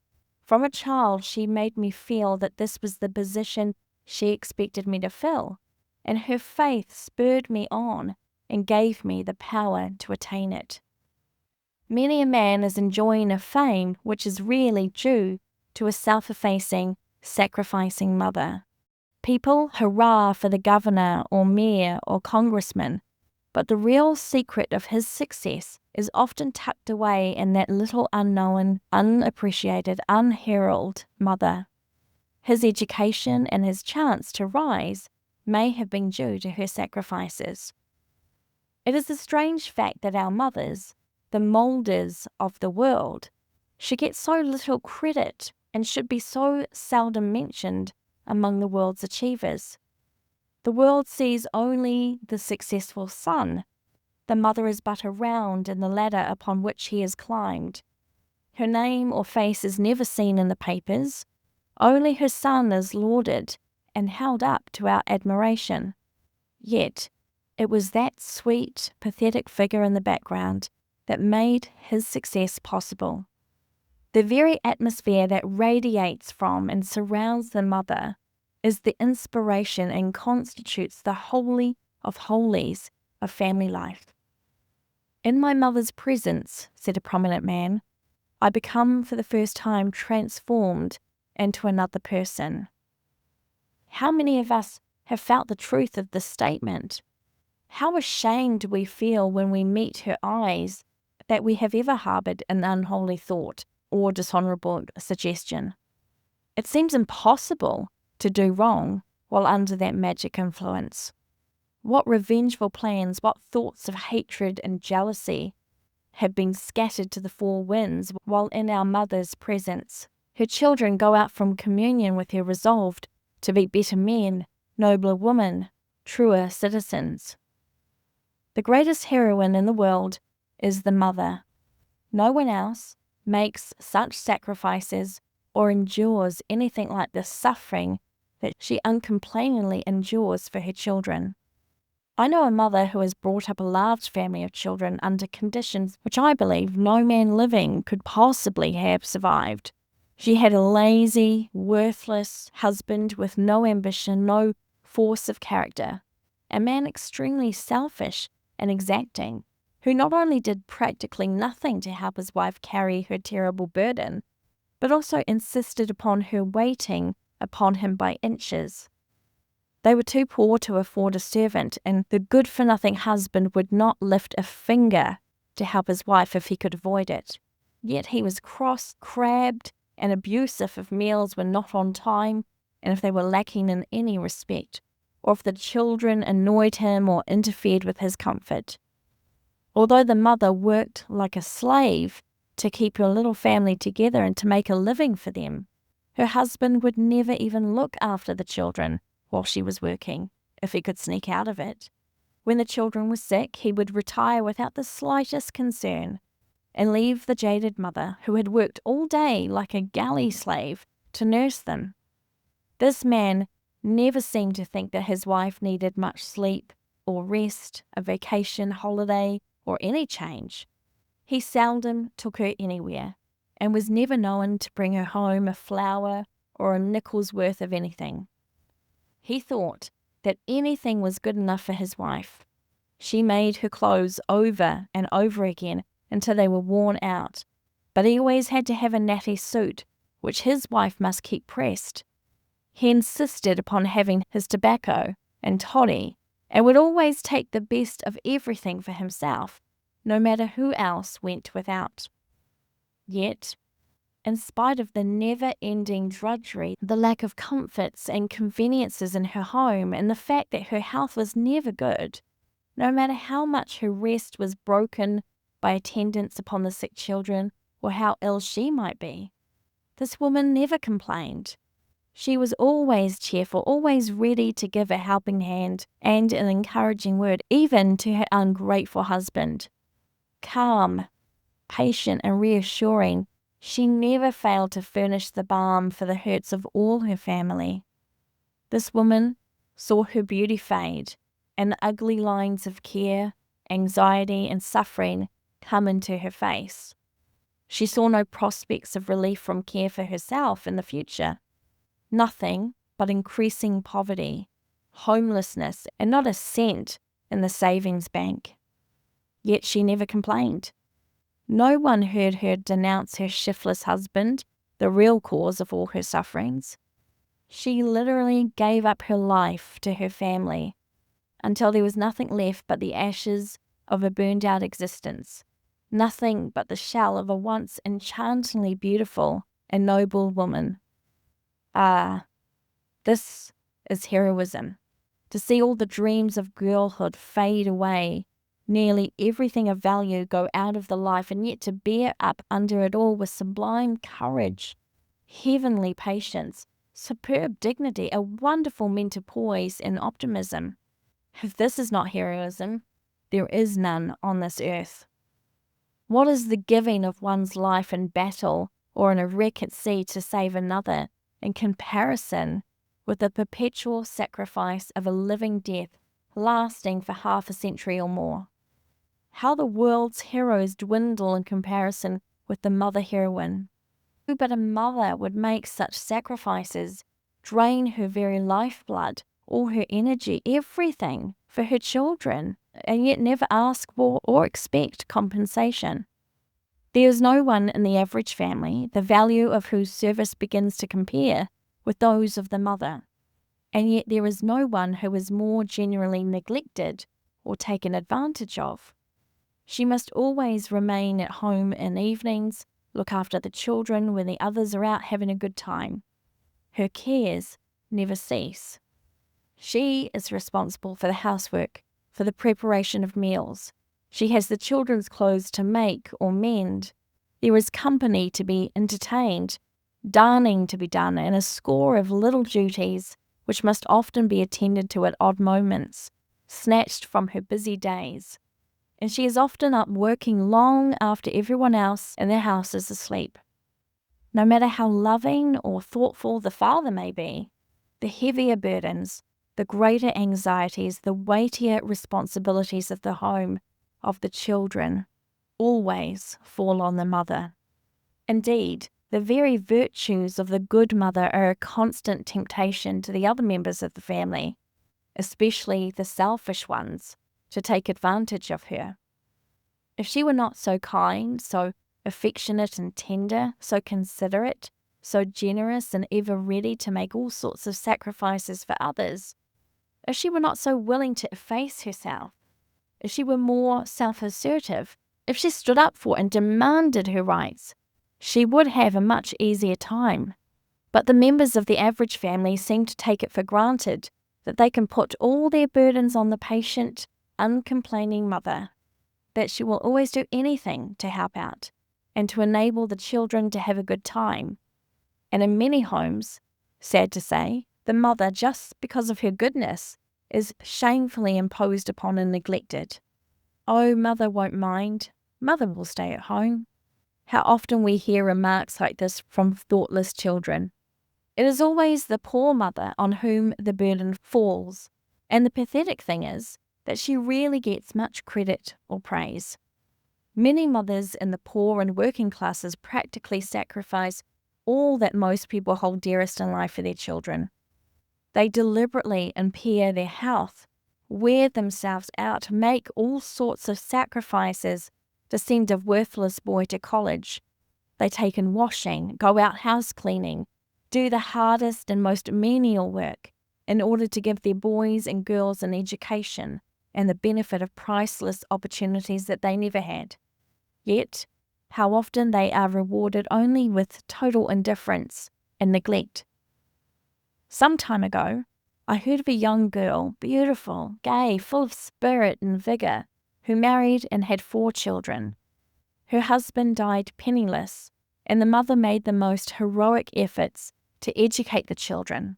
From a child, she made me feel that this was the position she expected me to fill, and her faith spurred me on and gave me the power to attain it. Many a man is enjoying a fame which is really due to a self-effacing, sacrificing mother. People hurrah for the governor or mayor or congressman, but the real secret of his success is often tucked away in that little unknown, unappreciated, unheralded mother. His education and his chance to rise may have been due to her sacrifices. It is a strange fact that our mothers, the moulders of the world, should get so little credit and should be so seldom mentioned among the world's achievers. The world sees only the successful son. The mother is but a round in the ladder upon which he has climbed. Her name or face is never seen in the papers. Only her son is lauded and held up to our admiration. Yet, it was that sweet, pathetic figure in the background that made his success possible. The very atmosphere that radiates from and surrounds the mother is the inspiration and constitutes the holy of holies of family life. In my mother's presence, said a prominent man, I become for the first time transformed into another person. How many of us have felt the truth of this statement? How ashamed do we feel when we meet her eyes that we have ever harbored an unholy thought or dishonorable suggestion? It seems impossible to do wrong while under that magic influence. What revengeful plans, what thoughts of hatred and jealousy have been scattered to the four winds while in our mother's presence. Her children go out from communion with her resolved to be better men, nobler women, truer citizens. The greatest heroine in the world is the mother. No one else makes such sacrifices or endures anything like the suffering that she uncomplainingly endures for her children. I know a mother who has brought up a large family of children under conditions which I believe no man living could possibly have survived. She had a lazy, worthless husband with no ambition, no force of character, a man extremely selfish and exacting, who not only did practically nothing to help his wife carry her terrible burden, but also insisted upon her waiting upon him by inches. They were too poor to afford a servant, and the good-for-nothing husband would not lift a finger to help his wife if he could avoid it. Yet he was cross, crabbed, and abusive if meals were not on time, and if they were lacking in any respect, or if the children annoyed him or interfered with his comfort. Although the mother worked like a slave to keep her little family together and to make a living for them, her husband would never even look after the children while she was working, if he could sneak out of it. When the children were sick, he would retire without the slightest concern and leave the jaded mother, who had worked all day like a galley slave, to nurse them. This man never seemed to think that his wife needed much sleep or rest, a vacation, holiday, or any change. He seldom took her anywhere, and was never known to bring her home a flower or a nickel's worth of anything. He thought that anything was good enough for his wife. She made her clothes over and over again until they were worn out, but he always had to have a natty suit, which his wife must keep pressed. He insisted upon having his tobacco and toddy, and would always take the best of everything for himself, no matter who else went without. Yet, in spite of the never-ending drudgery, the lack of comforts and conveniences in her home, and the fact that her health was never good, no matter how much her rest was broken by attendance upon the sick children, or how ill she might be, this woman never complained. She was always cheerful, always ready to give a helping hand and an encouraging word, even to her ungrateful husband. Calm, patient, and reassuring, she never failed to furnish the balm for the hurts of all her family. This woman saw her beauty fade, and the ugly lines of care, anxiety, and suffering come into her face. She saw no prospects of relief from care for herself in the future. Nothing but increasing poverty, homelessness, and not a cent in the savings bank. Yet she never complained. No one heard her denounce her shiftless husband, the real cause of all her sufferings. She literally gave up her life to her family until there was nothing left but the ashes of a burned-out existence, nothing but the shell of a once enchantingly beautiful and noble woman. Ah, this is heroism. To see all the dreams of girlhood fade away, nearly everything of value go out of the life, and yet to bear up under it all with sublime courage, heavenly patience, superb dignity, a wonderful mental poise and optimism. If this is not heroism, there is none on this earth. What is the giving of one's life in battle or in a wreck at sea to save another, in comparison with the perpetual sacrifice of a living death lasting for half a century or more? How the world's heroes dwindle in comparison with the mother heroine. Who but a mother would make such sacrifices, drain her very lifeblood, all her energy, everything for her children, and yet never ask for or expect compensation? There is no one in the average family, the value of whose service begins to compare with those of the mother, and yet there is no one who is more generally neglected or taken advantage of. She must always remain at home in evenings, look after the children when the others are out having a good time. Her cares never cease. She is responsible for the housework, for the preparation of meals. She has the children's clothes to make or mend. There is company to be entertained, darning to be done, and a score of little duties which must often be attended to at odd moments, snatched from her busy days. And she is often up working long after everyone else in their house is asleep. No matter how loving or thoughtful the father may be, the heavier burdens, the greater anxieties, the weightier responsibilities of the home, of the children, always fall on the mother. Indeed, the very virtues of the good mother are a constant temptation to the other members of the family, especially the selfish ones, to take advantage of her. If she were not so kind, so affectionate and tender, so considerate, so generous and ever ready to make all sorts of sacrifices for others, if she were not so willing to efface herself, if she were more self-assertive, if she stood up for and demanded her rights, she would have a much easier time. But the members of the average family seem to take it for granted that they can put all their burdens on the patient, uncomplaining mother, that she will always do anything to help out and to enable the children to have a good time. And in many homes, sad to say, the mother, just because of her goodness, is shamefully imposed upon and neglected. Oh, mother won't mind. Mother will stay at home. How often we hear remarks like this from thoughtless children. It is always the poor mother on whom the burden falls, and the pathetic thing is that she rarely gets much credit or praise. Many mothers in the poor and working classes practically sacrifice all that most people hold dearest in life for their children. They deliberately impair their health, wear themselves out, make all sorts of sacrifices to send a worthless boy to college. They take in washing, go out house cleaning, do the hardest and most menial work in order to give their boys and girls an education and the benefit of priceless opportunities that they never had. Yet, how often they are rewarded only with total indifference and neglect. Some time ago, I heard of a young girl, beautiful, gay, full of spirit and vigor, who married and had 4 children. Her husband died penniless, and the mother made the most heroic efforts to educate the children.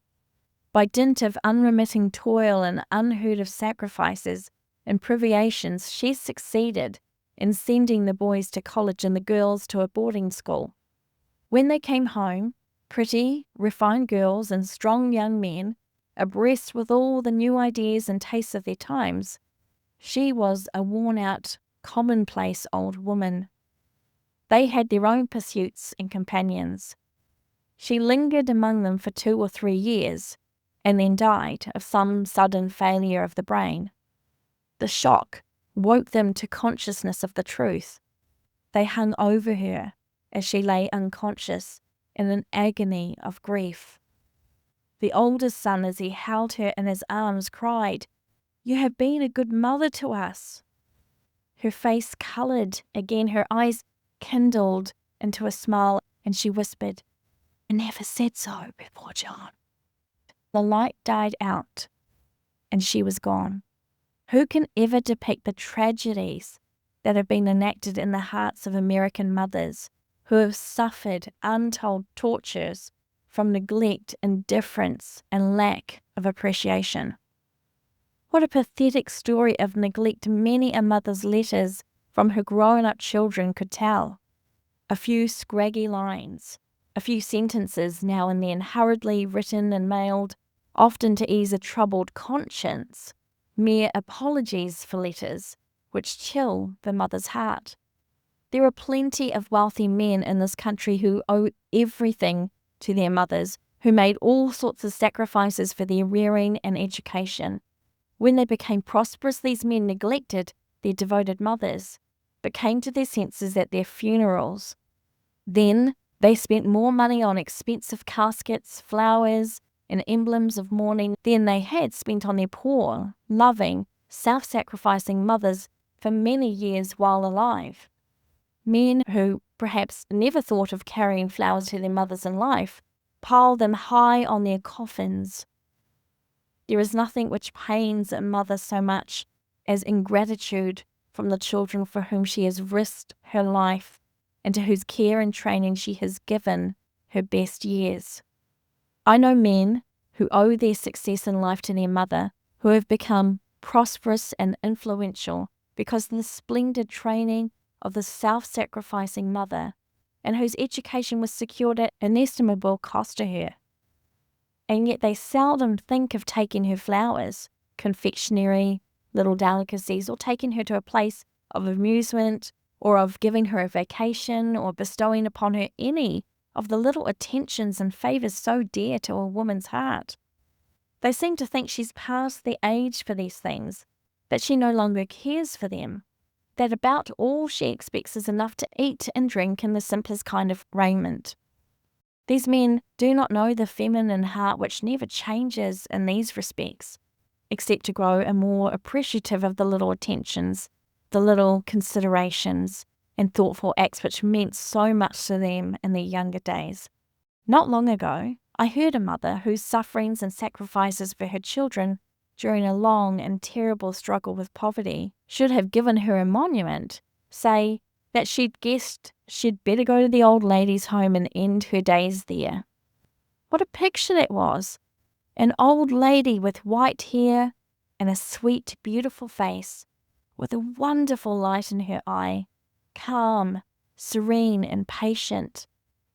By dint of unremitting toil and unheard of sacrifices and privations, she succeeded in sending the boys to college and the girls to a boarding school. When they came home, pretty, refined girls and strong young men, abreast with all the new ideas and tastes of their times, she was a worn-out, commonplace old woman. They had their own pursuits and companions. She lingered among them for 2 or 3 years, and then died of some sudden failure of the brain. The shock woke them to consciousness of the truth. They hung over her as she lay unconscious in an agony of grief. The oldest son, as he held her in his arms, cried, "You have been a good mother to us." Her face coloured again, her eyes kindled into a smile, and she whispered, "I never said so before, John." The light died out, and she was gone. Who can ever depict the tragedies that have been enacted in the hearts of American mothers who have suffered untold tortures from neglect, indifference, and lack of appreciation? What a pathetic story of neglect many a mother's letters from her grown-up children could tell. A few scraggy lines, a few sentences now and then hurriedly written and mailed, often to ease a troubled conscience, mere apologies for letters which chill the mother's heart. There are plenty of wealthy men in this country who owe everything to their mothers, who made all sorts of sacrifices for their rearing and education. When they became prosperous, these men neglected their devoted mothers, but came to their senses at their funerals. Then they spent more money on expensive caskets, flowers, and emblems of mourning than they had spent on their poor, loving, self-sacrificing mothers for many years while alive. Men who perhaps never thought of carrying flowers to their mothers in life piled them high on their coffins. There is nothing which pains a mother so much as ingratitude from the children for whom she has risked her life and to whose care and training she has given her best years. I know men who owe their success in life to their mother, who have become prosperous and influential because of the splendid training of the self-sacrificing mother, and whose education was secured at inestimable cost to her. And yet they seldom think of taking her flowers, confectionery, little delicacies, or taking her to a place of amusement, or of giving her a vacation, or bestowing upon her any of the little attentions and favours so dear to a woman's heart. They seem to think she's past the age for these things, that she no longer cares for them, that about all she expects is enough to eat and drink in the simplest kind of raiment. These men do not know the feminine heart which never changes in these respects, except to grow more appreciative of the little attentions, the little considerations, and thoughtful acts which meant so much to them in their younger days. Not long ago, I heard a mother whose sufferings and sacrifices for her children during a long and terrible struggle with poverty should have given her a monument, say that she'd guessed she'd better go to the old lady's home and end her days there. What a picture that was! An old lady with white hair and a sweet, beautiful face, with a wonderful light in her eye, calm, serene, and patient,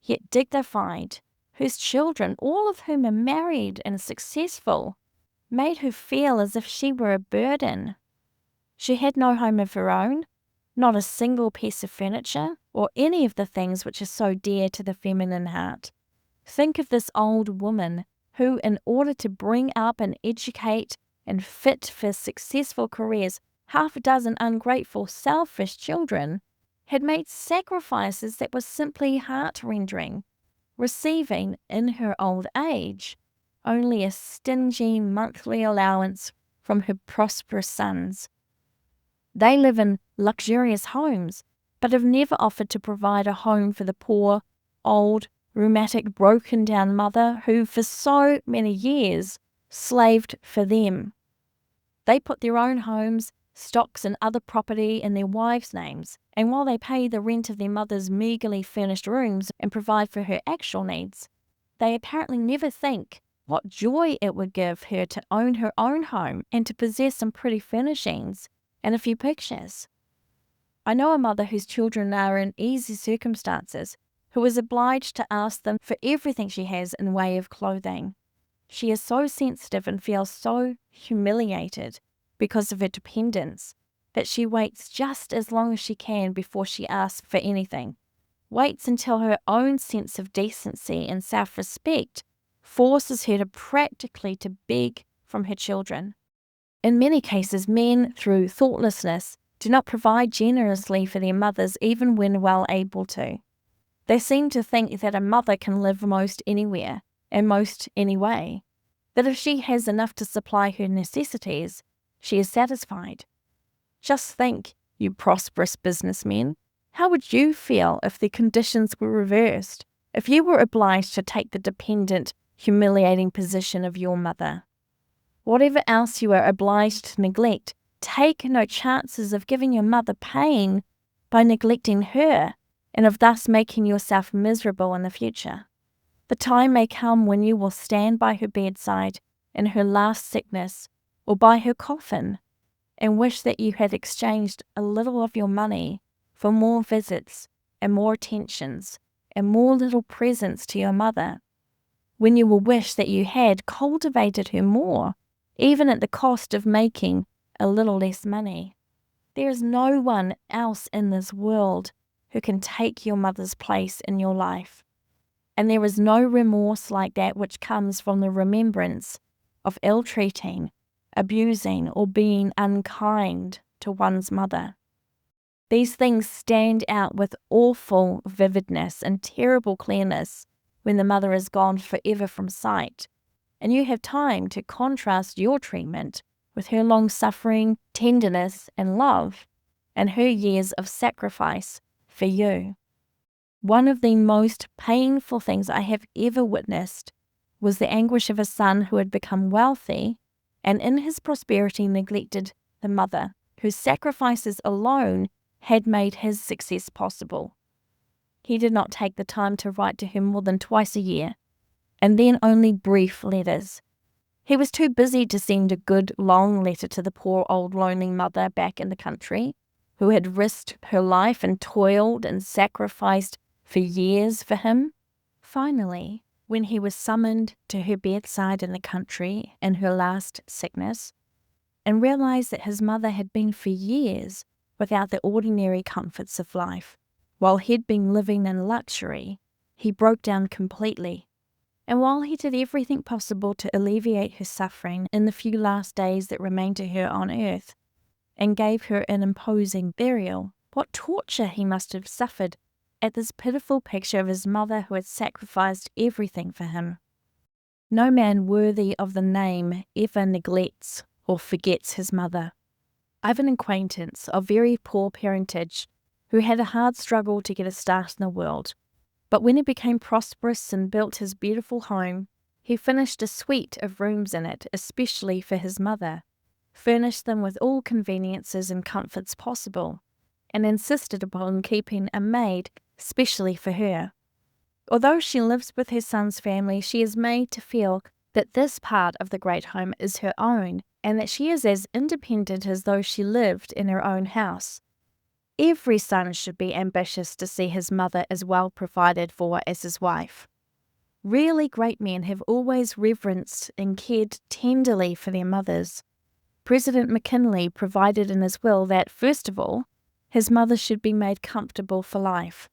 yet dignified, whose children, all of whom are married and successful, made her feel as if she were a burden. She had no home of her own, not a single piece of furniture, or any of the things which are so dear to the feminine heart. Think of this old woman who, in order to bring up and educate and fit for successful careers half a dozen ungrateful, selfish children, had made sacrifices that were simply heart-rending, receiving, in her old age, only a stingy monthly allowance from her prosperous sons. They live in luxurious homes, but have never offered to provide a home for the poor, old, rheumatic, broken-down mother who, for so many years, slaved for them. They put their own homes, stocks and other property in their wives' names, and while they pay the rent of their mother's meagerly furnished rooms and provide for her actual needs, they apparently never think what joy it would give her to own her own home and to possess some pretty furnishings and a few pictures. I know a mother whose children are in easy circumstances, who is obliged to ask them for everything she has in way of clothing. She is so sensitive and feels so humiliated because of her dependence that she waits just as long as she can before she asks for anything, waits until her own sense of decency and self-respect forces her to practically to beg from her children. In many cases, men, through thoughtlessness, do not provide generously for their mothers even when well able to. They seem to think that a mother can live most anywhere and most any way, that if she has enough to supply her necessities, she is satisfied. Just think, you prosperous businessmen, how would you feel if the conditions were reversed, if you were obliged to take the dependent, humiliating position of your mother? Whatever else you are obliged to neglect, take no chances of giving your mother pain by neglecting her, and of thus making yourself miserable in the future. The time may come when you will stand by her bedside in her last sickness, or by her coffin, and wish that you had exchanged a little of your money for more visits and more attentions and more little presents to your mother, when you will wish that you had cultivated her more, even at the cost of making a little less money. There is no one else in this world who can take your mother's place in your life, and there is no remorse like that which comes from the remembrance of ill-treating, abusing, or being unkind to one's mother. These things stand out with awful vividness and terrible clearness when the mother is gone forever from sight, and you have time to contrast your treatment with her long-suffering, tenderness, and love, and her years of sacrifice for you. One of the most painful things I have ever witnessed was the anguish of a son who had become wealthy and in his prosperity neglected the mother, whose sacrifices alone had made his success possible. He did not take the time to write to her more than twice a year, and then only brief letters. He was too busy to send a good long letter to the poor old lonely mother back in the country, who had risked her life and toiled and sacrificed for years for him. Finally, when he was summoned to her bedside in the country in her last sickness, and realized that his mother had been for years without the ordinary comforts of life, while he'd been living in luxury, he broke down completely. And while he did everything possible to alleviate her suffering in the few last days that remained to her on earth, and gave her an imposing burial, what torture he must have suffered at this pitiful picture of his mother who had sacrificed everything for him. No man worthy of the name ever neglects or forgets his mother. I have an acquaintance of very poor parentage who had a hard struggle to get a start in the world, but when he became prosperous and built his beautiful home, he finished a suite of rooms in it especially for his mother, furnished them with all conveniences and comforts possible, and insisted upon keeping a maid specially for her. Although she lives with her son's family, she is made to feel that this part of the great home is her own, and that she is as independent as though she lived in her own house. Every son should be ambitious to see his mother as well provided for as his wife. Really great men have always reverenced and cared tenderly for their mothers. President McKinley provided in his will that, first of all, his mother should be made comfortable for life.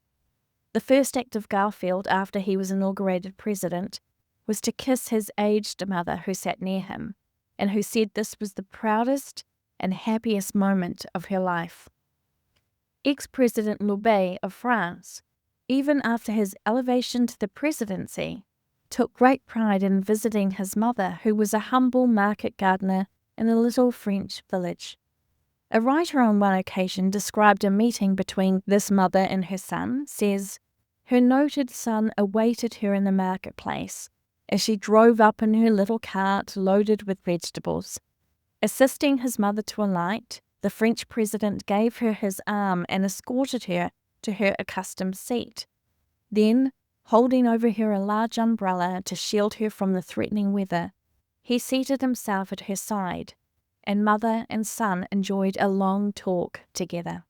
The first act of Garfield after he was inaugurated president was to kiss his aged mother who sat near him, and who said this was the proudest and happiest moment of her life. Ex-President Loubet of France, even after his elevation to the presidency, took great pride in visiting his mother, who was a humble market gardener in a little French village. A writer on one occasion described a meeting between this mother and her son, says, "Her noted son awaited her in the marketplace as she drove up in her little cart loaded with vegetables. Assisting his mother to alight, the French president gave her his arm and escorted her to her accustomed seat. Then, holding over her a large umbrella to shield her from the threatening weather, he seated himself at her side, and mother and son enjoyed a long talk together.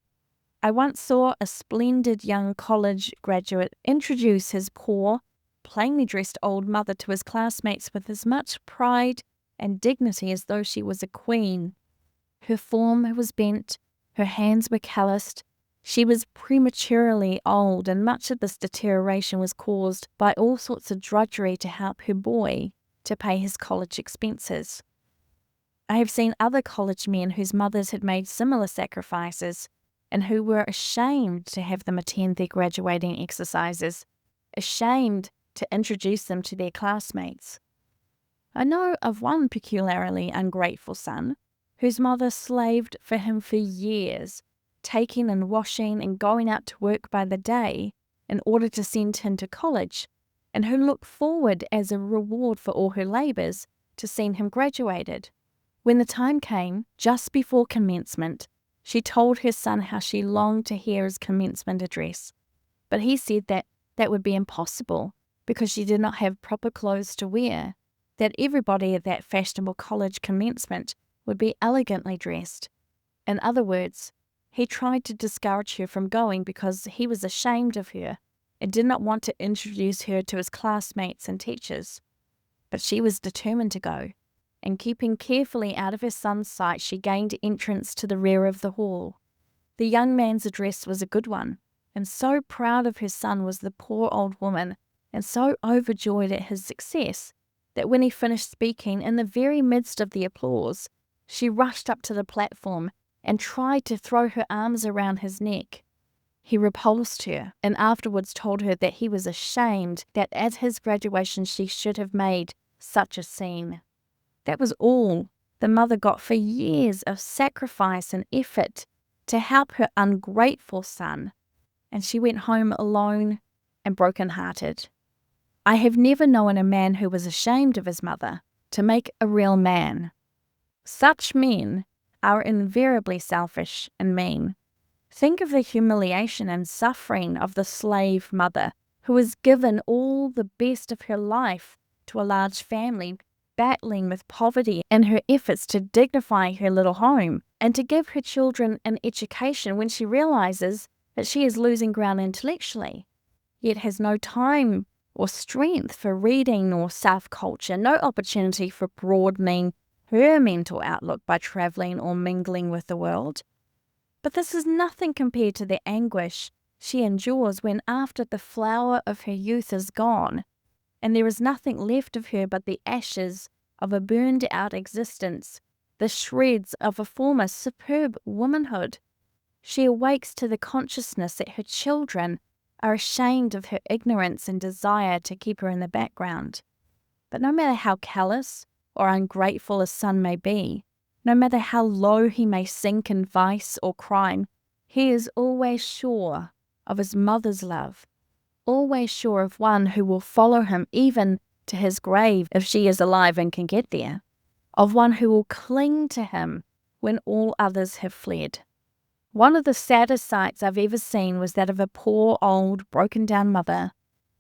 I once saw a splendid young college graduate introduce his poor, plainly dressed old mother to his classmates with as much pride and dignity as though she was a queen. Her form was bent, her hands were calloused, she was prematurely old, and much of this deterioration was caused by all sorts of drudgery to help her boy to pay his college expenses. I have seen other college men whose mothers had made similar sacrifices, and who were ashamed to have them attend their graduating exercises, ashamed to introduce them to their classmates. I know of one peculiarly ungrateful son, whose mother slaved for him for years, taking and washing and going out to work by the day in order to send him to college, and who looked forward as a reward for all her labours to see him graduated. When the time came, just before commencement, she told her son how she longed to hear his commencement address, but he said that that would be impossible because she did not have proper clothes to wear, that everybody at that fashionable college commencement would be elegantly dressed. In other words, he tried to discourage her from going because he was ashamed of her and did not want to introduce her to his classmates and teachers. But she was determined to go, and keeping carefully out of her son's sight, she gained entrance to the rear of the hall. The young man's address was a good one, and so proud of her son was the poor old woman, and so overjoyed at his success, that when he finished speaking, in the very midst of the applause, she rushed up to the platform and tried to throw her arms around his neck. He repulsed her, and afterwards told her that he was ashamed that at his graduation she should have made such a scene. That was all the mother got for years of sacrifice and effort to help her ungrateful son, and she went home alone and broken-hearted. I have never known a man who was ashamed of his mother to make a real man. Such men are invariably selfish and mean. Think of the humiliation and suffering of the slave mother who was given all the best of her life to a large family, battling with poverty in her efforts to dignify her little home and to give her children an education when she realizes that she is losing ground intellectually, yet has no time or strength for reading or self-culture, no opportunity for broadening her mental outlook by traveling or mingling with the world. But this is nothing compared to the anguish she endures when, after the flower of her youth is gone, and there is nothing left of her but the ashes of a burned-out existence, the shreds of a former superb womanhood, she awakes to the consciousness that her children are ashamed of her ignorance and desire to keep her in the background. But no matter how callous or ungrateful a son may be, No matter how low he may sink in vice or crime, he is always sure of his mother's love, always sure of one who will follow him even to his grave if she is alive and can get there, of one who will cling to him when all others have fled. One of the saddest sights I've ever seen was that of a poor, old, broken-down mother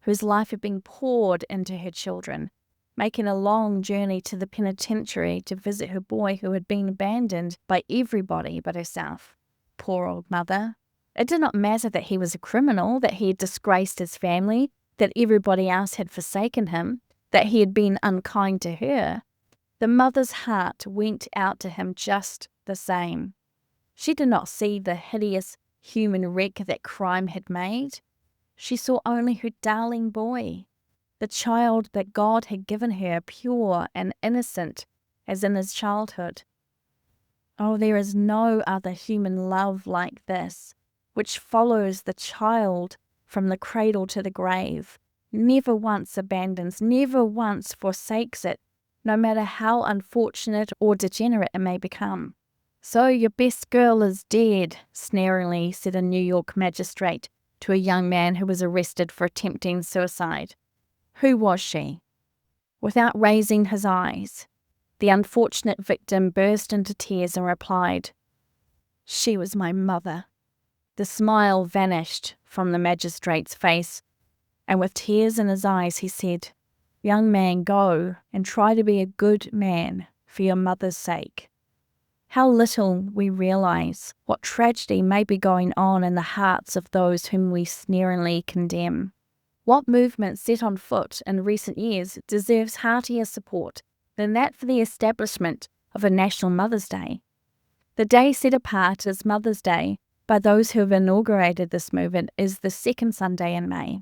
whose life had been poured into her children, making a long journey to the penitentiary to visit her boy who had been abandoned by everybody but herself. Poor old mother. It did not matter that he was a criminal, that he had disgraced his family, that everybody else had forsaken him, that he had been unkind to her. The mother's heart went out to him just the same. She did not see the hideous human wreck that crime had made. She saw only her darling boy, the child that God had given her, pure and innocent as in his childhood. Oh, there is no other human love like this, which follows the child from the cradle to the grave, never once abandons, never once forsakes it, no matter how unfortunate or degenerate it may become. "So your best girl is dead," sneeringly said a New York magistrate to a young man who was arrested for attempting suicide. Who was she? Without raising his eyes, the unfortunate victim burst into tears and replied, "She was my mother." The smile vanished from the magistrate's face, and with tears in his eyes he said, "Young man, go and try to be a good man for your mother's sake." How little we realize what tragedy may be going on in the hearts of those whom we sneeringly condemn. What movement set on foot in recent years deserves heartier support than that for the establishment of a National Mother's Day? The day set apart as Mother's Day by those who have inaugurated this movement is the second Sunday in May.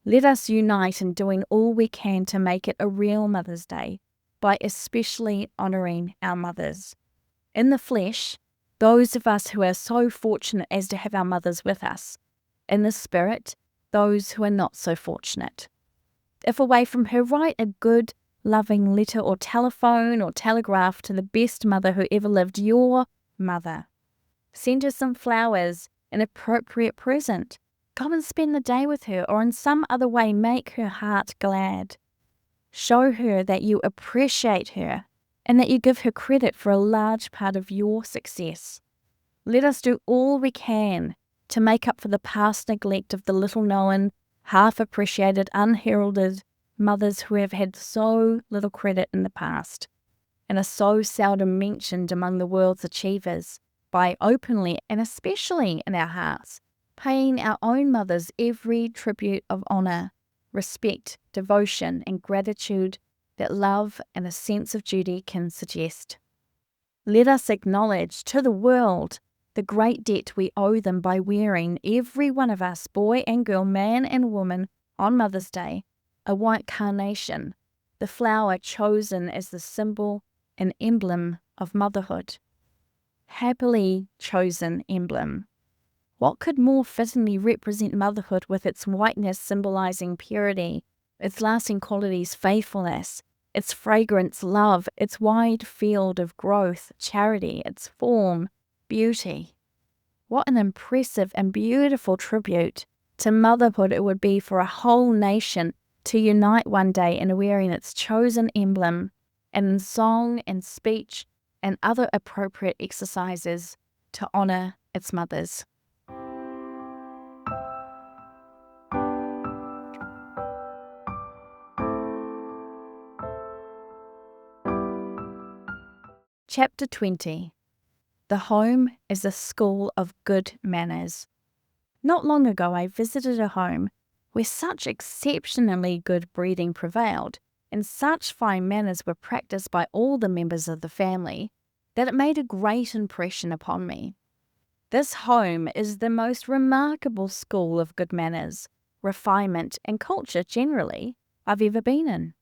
Let us unite in doing all we can to make it a real Mother's Day by especially honouring our mothers. In the flesh, those of us who are so fortunate as to have our mothers with us. In the spirit, those who are not so fortunate. If away from her, write a good, loving letter or telephone or telegraph to the best mother who ever lived, your mother. Send her some flowers, an appropriate present. Go and spend the day with her, or in some other way make her heart glad. Show her that you appreciate her and that you give her credit for a large part of your success. Let us do all we can to make up for the past neglect of the little-known, half-appreciated, unheralded mothers who have had so little credit in the past and are so seldom mentioned among the world's achievers, by openly and especially in our hearts paying our own mothers every tribute of honour, respect, devotion and gratitude that love and a sense of duty can suggest. Let us acknowledge to the world the great debt we owe them by wearing, every one of us, boy and girl, man and woman, on Mother's Day, a white carnation, the flower chosen as the symbol and emblem of motherhood. Happily chosen emblem. What could more fittingly represent motherhood with its whiteness symbolizing purity, its lasting qualities faithfulness, its fragrance love, its wide field of growth charity, its form beauty? What an impressive and beautiful tribute to motherhood it would be for a whole nation to unite one day in wearing its chosen emblem, and in song and speech and other appropriate exercises to honor its mothers. Chapter 20. The home is a school of good manners. Not long ago I visited a home where such exceptionally good breeding prevailed and such fine manners were practiced by all the members of the family that it made a great impression upon me. This home is the most remarkable school of good manners, refinement and culture generally I've ever been in.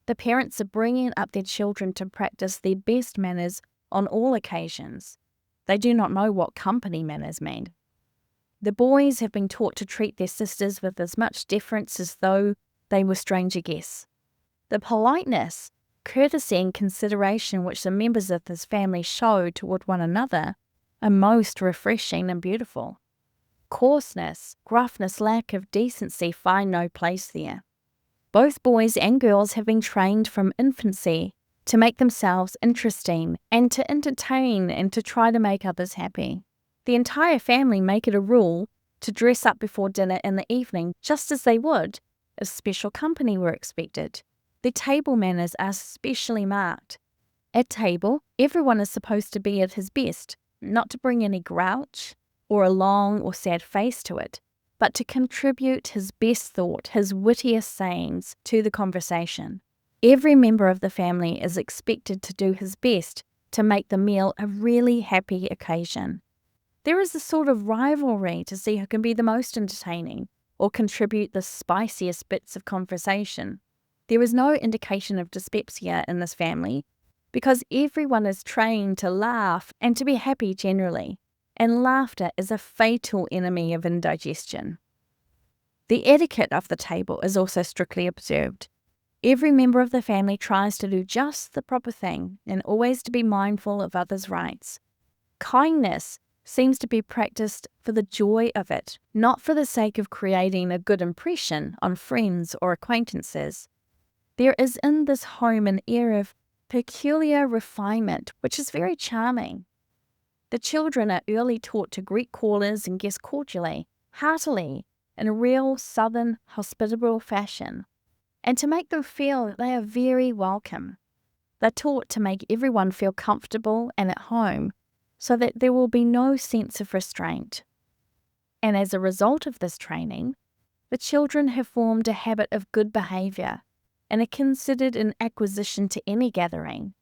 The parents are bringing up their children to practice their best manners on all occasions. They do not know what company manners mean. The boys have been taught to treat their sisters with as much deference as though they were stranger guests. The politeness courtesy and consideration which the members of this family show toward one another are most refreshing and beautiful. Coarseness, gruffness, lack of decency find no place there. Both boys and girls have been trained from infancy to make themselves interesting and to entertain and to try to make others happy. The entire family make it a rule to dress up before dinner in the evening just as they would if special company were expected. The table manners are specially marked. At table, everyone is supposed to be at his best, not to bring any grouch or a long or sad face to it, but to contribute his best thought, his wittiest sayings to the conversation. Every member of the family is expected to do his best to make the meal a really happy occasion. There is a sort of rivalry to see who can be the most entertaining or contribute the spiciest bits of conversation. There is no indication of dyspepsia in this family because everyone is trained to laugh and to be happy generally, and laughter is a fatal enemy of indigestion. The etiquette of the table is also strictly observed. Every member of the family tries to do just the proper thing and always to be mindful of others' rights. Kindness seems to be practiced for the joy of it, not for the sake of creating a good impression on friends or acquaintances. There is in this home an air of peculiar refinement, which is very charming. The children are early taught to greet callers and guests cordially, heartily, in a real southern, hospitable fashion, and to make them feel that they are very welcome. They're taught to make everyone feel comfortable and at home, so that there will be no sense of restraint. And as a result of this training, the children have formed a habit of good behaviour and are considered an acquisition to any gathering.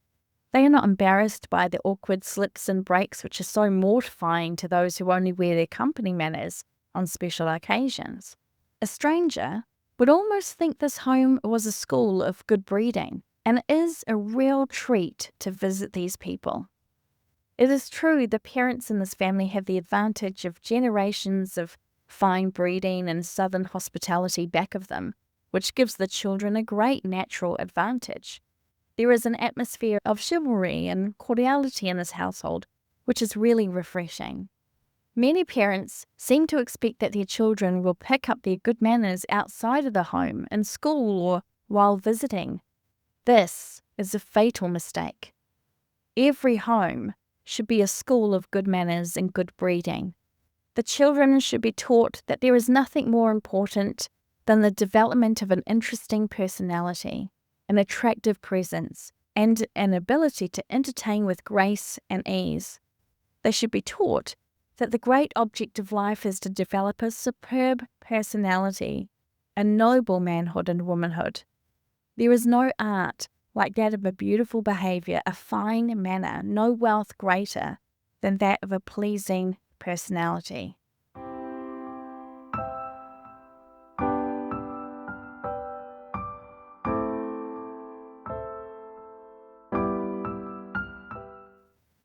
They are not embarrassed by the awkward slips and breaks which are so mortifying to those who only wear their company manners on special occasions. A stranger would almost think this home was a school of good breeding, and it is a real treat to visit these people. It is true the parents in this family have the advantage of generations of fine breeding and southern hospitality back of them, which gives the children a great natural advantage. There is an atmosphere of chivalry and cordiality in this household, which is really refreshing. Many parents seem to expect that their children will pick up their good manners outside of the home, in school, or while visiting. This is a fatal mistake. Every home should be a school of good manners and good breeding. The children should be taught that there is nothing more important than the development of an interesting personality, an attractive presence, and an ability to entertain with grace and ease. They should be taught that the great object of life is to develop a superb personality, a noble manhood and womanhood. There is no art like that of a beautiful behaviour, a fine manner, no wealth greater than that of a pleasing personality.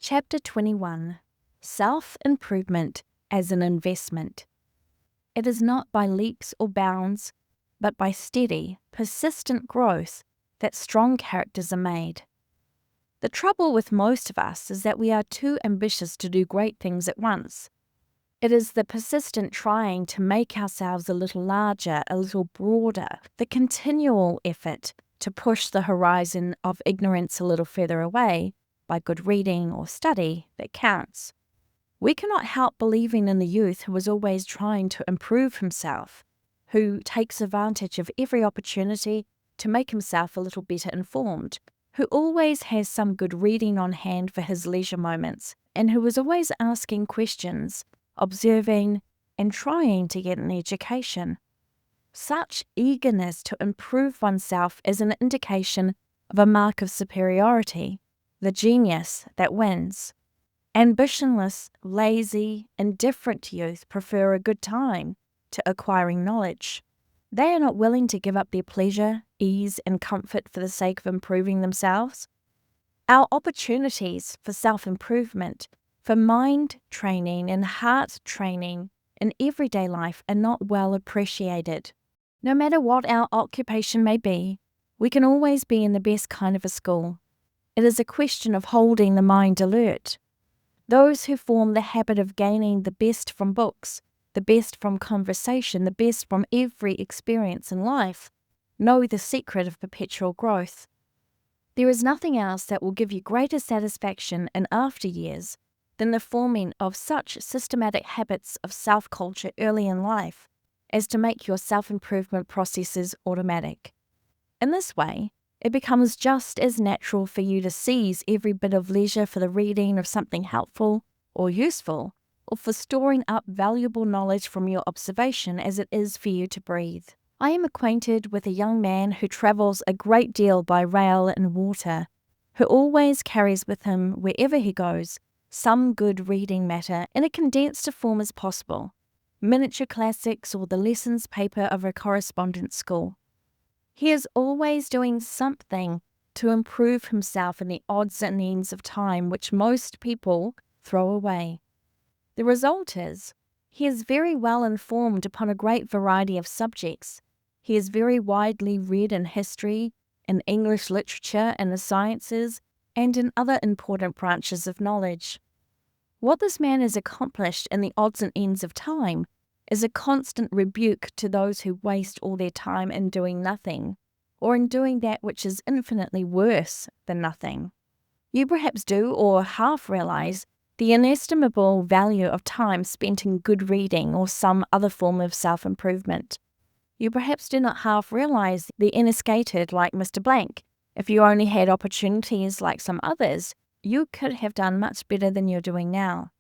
Chapter 21. Self-improvement as an investment. It is not by leaps or bounds, but by steady, persistent growth that strong characters are made. The trouble with most of us is that we are too ambitious to do great things at once. It is the persistent trying to make ourselves a little larger, a little broader, the continual effort to push the horizon of ignorance a little further away by good reading or study that counts. We cannot help believing in the youth who is always trying to improve himself, who takes advantage of every opportunity to make himself a little better informed, who always has some good reading on hand for his leisure moments, and who is always asking questions, observing, and trying to get an education. Such eagerness to improve oneself is an indication of a mark of superiority, the genius that wins. Ambitionless, lazy, indifferent youth prefer a good time to acquiring knowledge. They are not willing to give up their pleasure, ease, and comfort for the sake of improving themselves. Our opportunities for self-improvement, for mind training and heart training in everyday life are not well appreciated. No matter what our occupation may be, We can always be in the best kind of a school. It is a question of holding the mind alert. Those who form the habit of gaining the best from books, the best from conversation, the best from every experience in life, know the secret of perpetual growth. There is nothing else that will give you greater satisfaction in after years than the forming of such systematic habits of self-culture early in life as to make your self-improvement processes automatic. In this way, it becomes just as natural for you to seize every bit of leisure for the reading of something helpful or useful, or for storing up valuable knowledge from your observation as it is for you to breathe. I am acquainted with a young man who travels a great deal by rail and water, who always carries with him, wherever he goes, some good reading matter in a condensed form as possible, miniature classics or the lessons paper of a correspondence school. He is always doing something to improve himself in the odds and ends of time which most people throw away. The result is, he is very well informed upon a great variety of subjects. He is very widely read in history, in English literature, in the sciences, and in other important branches of knowledge. What this man has accomplished in the odds and ends of time is a constant rebuke to those who waste all their time in doing nothing, or in doing that which is infinitely worse than nothing. You perhaps do or half realize the inestimable value of time spent in good reading or some other form of self-improvement. You perhaps do not half realize the inescated like Mr. Blank. If you only had opportunities like some others, you could have done much better than you're doing now.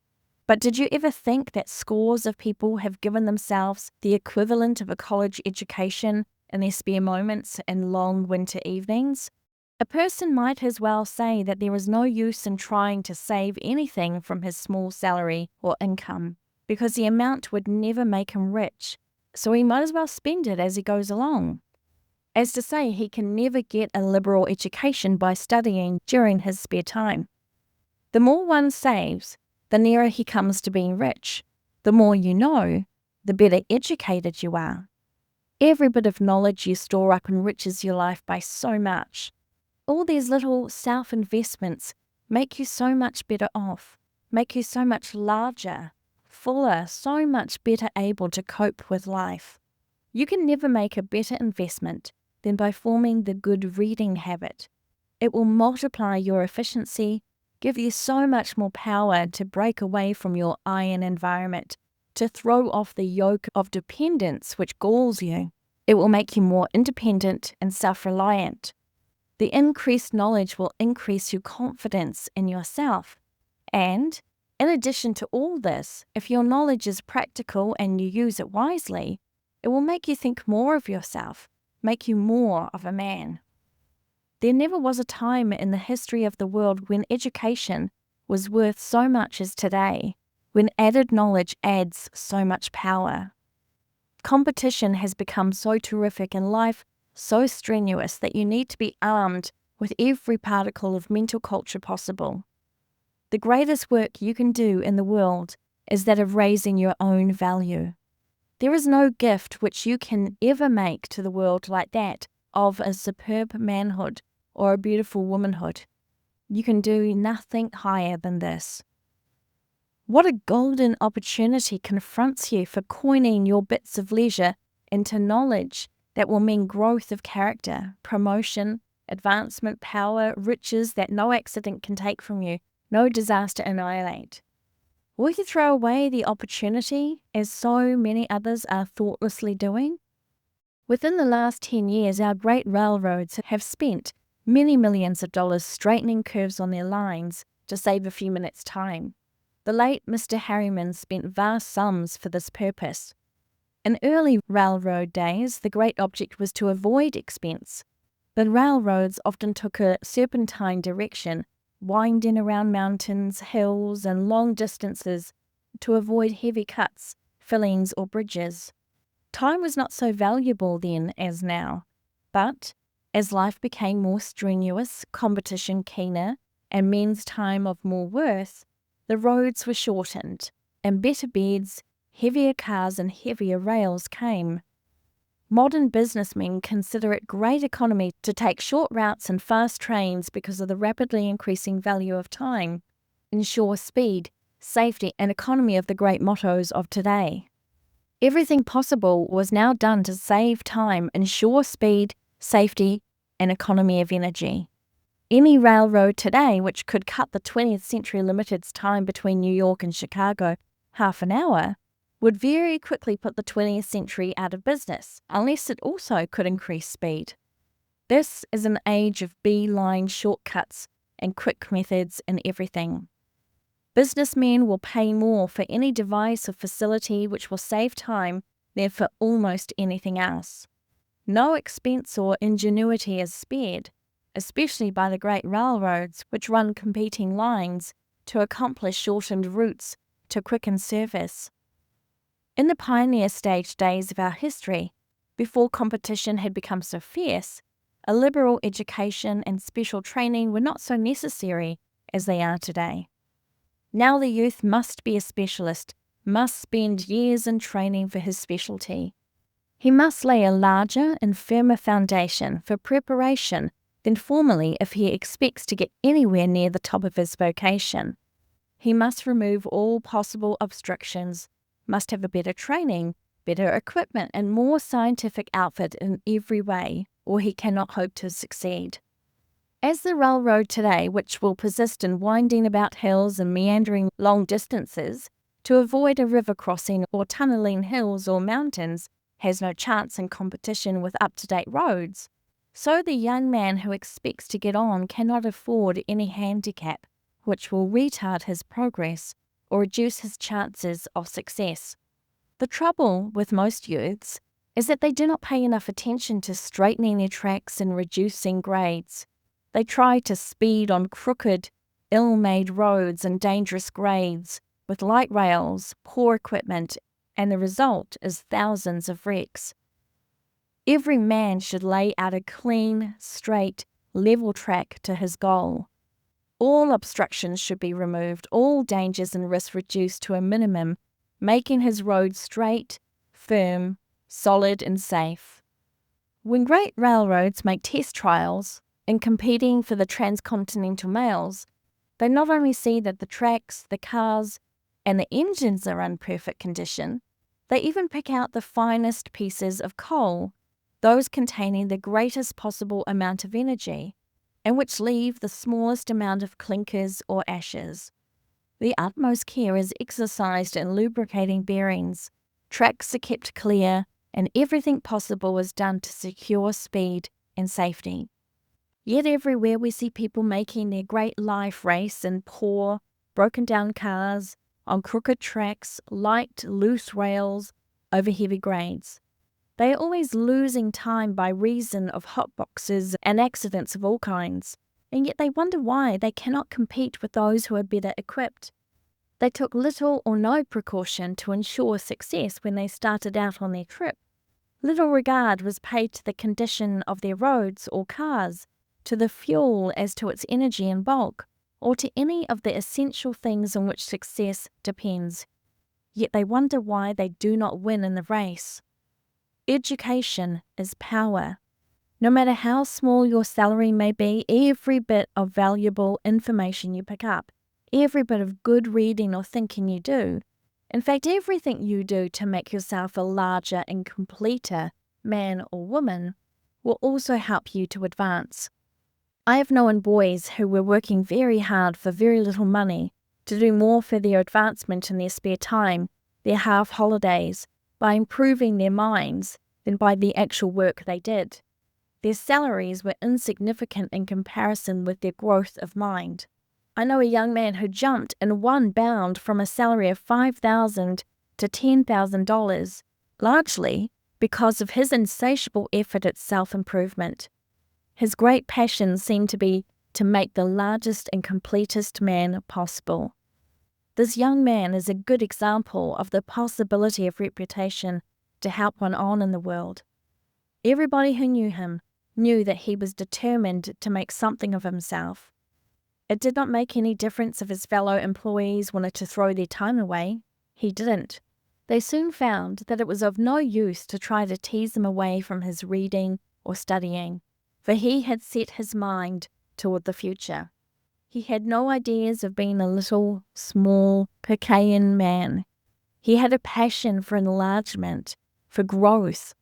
But did you ever think that scores of people have given themselves the equivalent of a college education in their spare moments and long winter evenings? A person might as well say that there is no use in trying to save anything from his small salary or income, because the amount would never make him rich, so he might as well spend it as he goes along. As to say, he can never get a liberal education by studying during his spare time. The more one saves, the nearer he comes to being rich. The more you know, the better educated you are. Every bit of knowledge you store up enriches your life by so much. All these little self-investments make you so much better off, make you so much larger, fuller, so much better able to cope with life. You can never make a better investment than by forming the good reading habit. It will multiply your efficiency, give you so much more power to break away from your iron environment, to throw off the yoke of dependence which galls you. It will make you more independent and self-reliant. The increased knowledge will increase your confidence in yourself. And, in addition to all this, if your knowledge is practical and you use it wisely, it will make you think more of yourself, make you more of a man. There never was a time in the history of the world when education was worth so much as today, when added knowledge adds so much power. Competition has become so terrific and life so strenuous that you need to be armed with every particle of mental culture possible. The greatest work you can do in the world is that of raising your own value. There is no gift which you can ever make to the world like that of a superb manhood or a beautiful womanhood. You can do nothing higher than this. What a golden opportunity confronts you for coining your bits of leisure into knowledge that will mean growth of character, promotion, advancement, power, riches that no accident can take from you, no disaster annihilate. Will you throw away the opportunity, as so many others are thoughtlessly doing? Within the last 10 years, our great railroads have spent many millions of dollars straightening curves on their lines to save a few minutes' time. The late Mr. Harriman spent vast sums for this purpose. In early railroad days, the great object was to avoid expense. The railroads often took a serpentine direction, winding around mountains, hills, and long distances to avoid heavy cuts, fillings, or bridges. Time was not so valuable then as now, but as life became more strenuous, competition keener, and men's time of more worth, the roads were shortened, and better beds, heavier cars, and heavier rails came. Modern businessmen consider it great economy to take short routes and fast trains because of the rapidly increasing value of time. Ensure speed, safety, and economy of the great mottos of today. Everything possible was now done to save time, ensure speed, safety, and economy of energy. Any railroad today which could cut the 20th century limited time between New York and Chicago half an hour would very quickly put the 20th century out of business, unless it also could increase speed. This is an age of beeline shortcuts and quick methods in everything. Businessmen will pay more for any device or facility which will save time than for almost anything else. No expense or ingenuity is spared, especially by the great railroads which run competing lines to accomplish shortened routes to quicken service. In the pioneer stage days of our history, before competition had become so fierce, a liberal education and special training were not so necessary as they are today. Now the youth must be a specialist, must spend years in training for his specialty. He must lay a larger and firmer foundation for preparation than formerly if he expects to get anywhere near the top of his vocation. He must remove all possible obstructions, must have a better training, better equipment, and more scientific outfit in every way, or he cannot hope to succeed. As the railroad today, which will persist in winding about hills and meandering long distances to avoid a river crossing or tunneling hills or mountains, has no chance in competition with up-to-date roads, so the young man who expects to get on cannot afford any handicap which will retard his progress or reduce his chances of success. The trouble with most youths is that they do not pay enough attention to straightening their tracks and reducing grades. They try to speed on crooked, ill-made roads and dangerous grades with light rails, poor equipment, and the result is thousands of wrecks. Every man should lay out a clean, straight, level track to his goal. All obstructions should be removed, all dangers and risks reduced to a minimum, making his road straight, firm, solid, and safe. When great railroads make test trials in competing for the transcontinental mails, they not only see that the tracks, the cars, and the engines are in perfect condition, they even pick out the finest pieces of coal, those containing the greatest possible amount of energy, and which leave the smallest amount of clinkers or ashes. The utmost care is exercised in lubricating bearings, tracks are kept clear, and everything possible is done to secure speed and safety. Yet everywhere we see people making their great life race in poor, broken-down cars, on crooked tracks, light, loose rails, over heavy grades. They are always losing time by reason of hotboxes and accidents of all kinds, and yet they wonder why they cannot compete with those who are better equipped. They took little or no precaution to ensure success when they started out on their trip. Little regard was paid to the condition of their roads or cars, to the fuel as to its energy and bulk, or to any of the essential things on which success depends. Yet they wonder why they do not win in the race. Education is power. No matter how small your salary may be, every bit of valuable information you pick up, every bit of good reading or thinking you do, in fact everything you do to make yourself a larger and completer man or woman, will also help you to advance. I have known boys who were working very hard for very little money to do more for their advancement in their spare time, their half holidays, by improving their minds than by the actual work they did. Their salaries were insignificant in comparison with their growth of mind. I know a young man who jumped in one bound from a salary of $5,000 to $10,000, largely because of his insatiable effort at self-improvement. His great passion seemed to be to make the largest and completest man possible. This young man is a good example of the possibility of reputation to help one on in the world. Everybody who knew him knew that he was determined to make something of himself. It did not make any difference if his fellow employees wanted to throw their time away. He didn't. They soon found that it was of no use to try to tease him away from his reading or studying, for he had set his mind toward the future. He had no ideas of being a little, small, Picayune man. He had a passion for enlargement, for growth.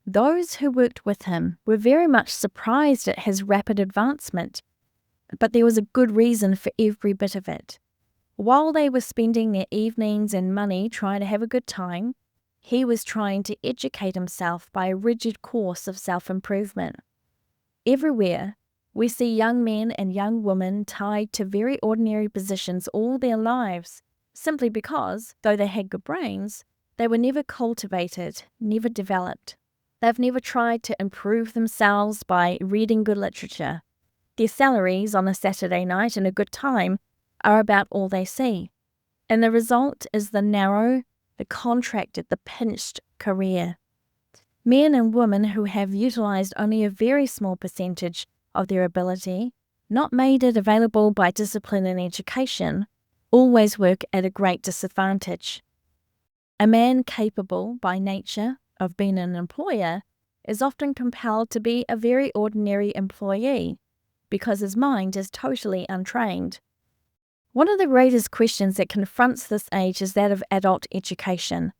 Those who worked with him were very much surprised at his rapid advancement, but there was a good reason for every bit of it. While they were spending their evenings and money trying to have a good time, he was trying to educate himself by a rigid course of self-improvement. Everywhere, we see young men and young women tied to very ordinary positions all their lives, simply because, though they had good brains, they were never cultivated, never developed. They've never tried to improve themselves by reading good literature. Their salaries on a Saturday night and a good time are about all they see. And the result is the narrow, the contracted, the pinched career. Men and women who have utilized only a very small percentage of their ability, not made it available by discipline and education, always work at a great disadvantage. A man capable by nature of being an employer is often compelled to be a very ordinary employee because his mind is totally untrained. One of the greatest questions that confronts this age is that of adult education.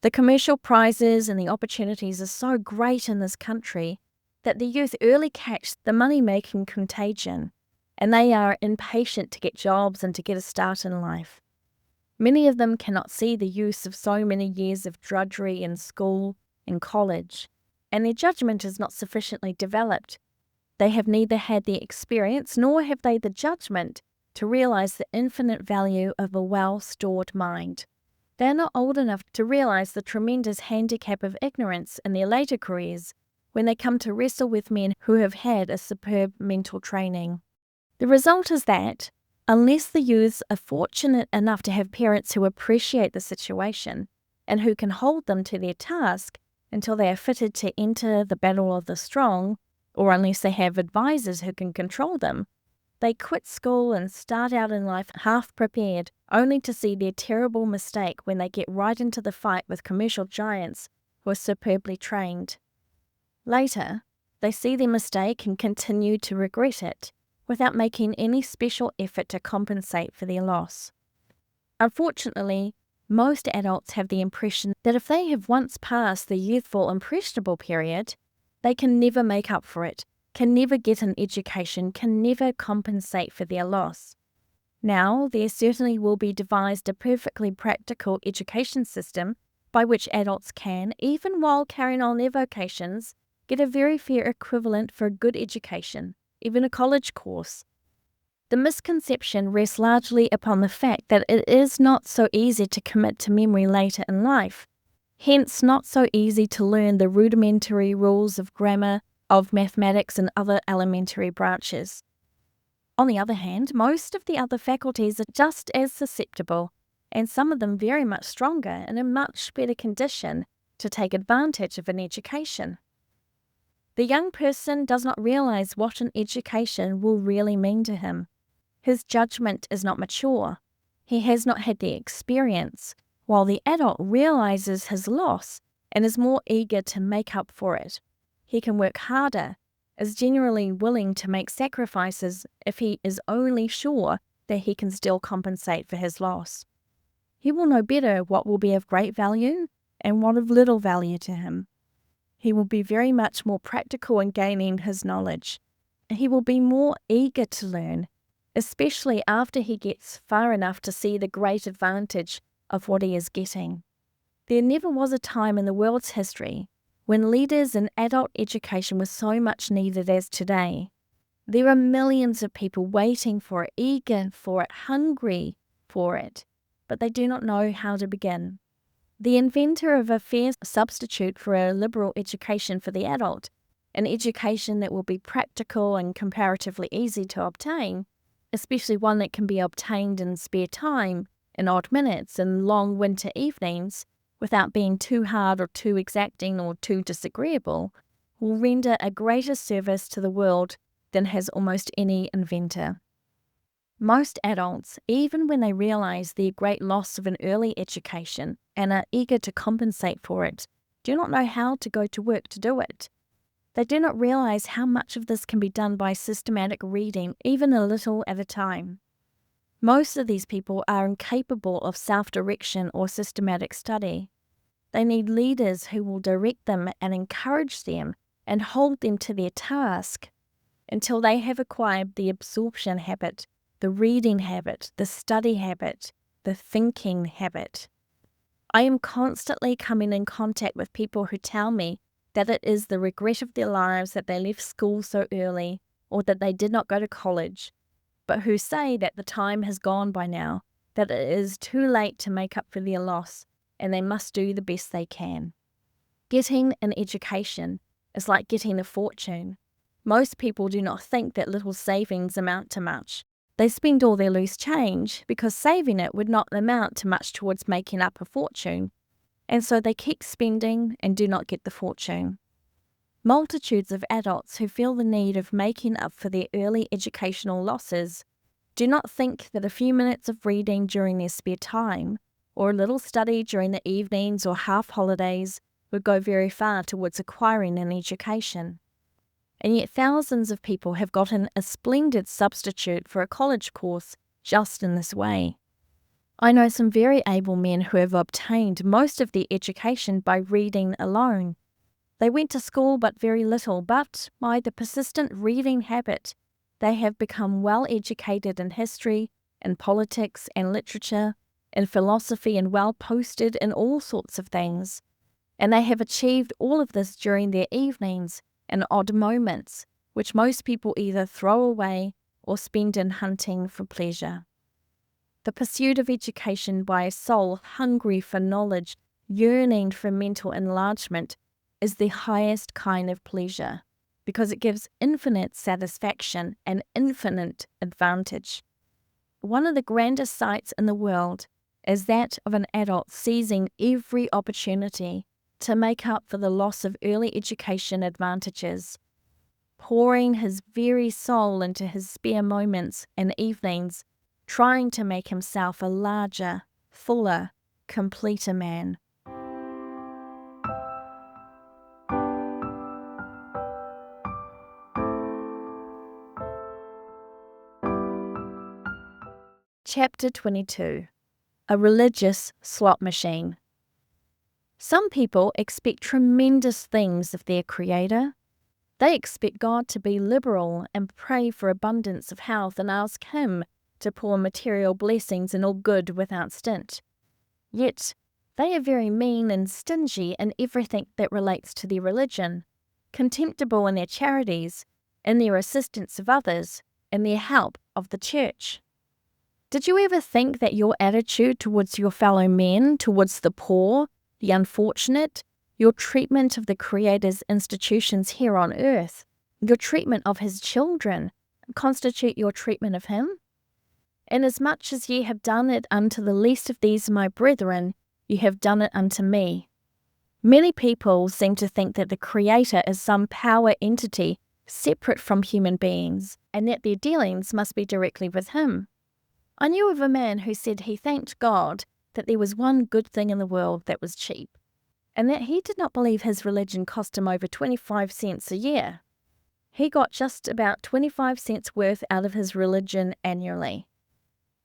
The commercial prizes and the opportunities are so great in this country that the youth early catch the money-making contagion, and they are impatient to get jobs and to get a start in life. Many of them cannot see the use of so many years of drudgery in school and college, and their judgment is not sufficiently developed. They have neither had the experience nor have they the judgment to realize the infinite value of a well-stored mind. They are not old enough to realize the tremendous handicap of ignorance in their later careers when they come to wrestle with men who have had a superb mental training. The result is that, unless the youths are fortunate enough to have parents who appreciate the situation and who can hold them to their task until they are fitted to enter the battle of the strong, or unless they have advisors who can control them, they quit school and start out in life half prepared, only to see their terrible mistake when they get right into the fight with commercial giants who are superbly trained. Later, they see their mistake and continue to regret it, without making any special effort to compensate for their loss. Unfortunately, most adults have the impression that if they have once passed the youthful impressionable period, they can never make up for it, can never get an education, can never compensate for their loss. Now, there certainly will be devised a perfectly practical education system by which adults can, even while carrying on their vocations, get a very fair equivalent for a good education, even a college course. The misconception rests largely upon the fact that it is not so easy to commit to memory later in life, hence not so easy to learn the rudimentary rules of grammar, of mathematics and other elementary branches. On the other hand, most of the other faculties are just as susceptible, and some of them very much stronger and in much better condition to take advantage of an education. The young person does not realize what an education will really mean to him. His judgment is not mature. He has not had the experience, while the adult realizes his loss and is more eager to make up for it. He can work harder, is generally willing to make sacrifices if he is only sure that he can still compensate for his loss. He will know better what will be of great value and what of little value to him. He will be very much more practical in gaining his knowledge. He will be more eager to learn, especially after he gets far enough to see the great advantage of what he is getting. There never was a time in the world's history when leaders in adult education were so much needed as today. There are millions of people waiting for it, eager for it, hungry for it, but they do not know how to begin. The inventor of a fair substitute for a liberal education for the adult, an education that will be practical and comparatively easy to obtain, especially one that can be obtained in spare time, in odd minutes, and long winter evenings, without being too hard or too exacting or too disagreeable, will render a greater service to the world than has almost any inventor. Most adults, even when they realize their great loss of an early education and are eager to compensate for it, do not know how to go to work to do it. They do not realize how much of this can be done by systematic reading, even a little at a time. Most of these people are incapable of self-direction or systematic study. They need leaders who will direct them and encourage them and hold them to their task until they have acquired the absorption habit, the reading habit, the study habit, the thinking habit. I am constantly coming in contact with people who tell me that it is the regret of their lives that they left school so early or that they did not go to college, but who say that the time has gone by now, that it is too late to make up for their loss, and they must do the best they can. Getting an education is like getting a fortune. Most people do not think that little savings amount to much. They spend all their loose change because saving it would not amount to much towards making up a fortune, and so they keep spending and do not get the fortune. Multitudes of adults who feel the need of making up for their early educational losses do not think that a few minutes of reading during their spare time, or a little study during the evenings or half holidays, would go very far towards acquiring an education. And yet thousands of people have gotten a splendid substitute for a college course just in this way. I know some very able men who have obtained most of their education by reading alone. They went to school but very little, but by the persistent reading habit, they have become well educated in history, in politics and literature, in philosophy, and well posted in all sorts of things. And they have achieved all of this during their evenings and odd moments, which most people either throw away or spend in hunting for pleasure. The pursuit of education by a soul hungry for knowledge, yearning for mental enlargement, is the highest kind of pleasure, because it gives infinite satisfaction and infinite advantage. One of the grandest sights in the world is that of an adult seizing every opportunity to make up for the loss of early education advantages, pouring his very soul into his spare moments and evenings, trying to make himself a larger, fuller, completer man. Chapter 22. A religious slot machine. Some people expect tremendous things of their Creator. They expect God to be liberal and pray for abundance of health and ask Him to pour material blessings and all good without stint. Yet, they are very mean and stingy in everything that relates to their religion, contemptible in their charities, in their assistance of others, in their help of the church. Did you ever think that your attitude towards your fellow men, towards the poor, the unfortunate, your treatment of the Creator's institutions here on earth, your treatment of His children, constitute your treatment of Him? Inasmuch as ye have done it unto the least of these my brethren, ye have done it unto me. Many people seem to think that the Creator is some power entity separate from human beings, and that their dealings must be directly with Him. I knew of a man who said he thanked God that there was one good thing in the world that was cheap, and that he did not believe his religion cost him over 25 cents a year. He got just about 25 cents worth out of his religion annually.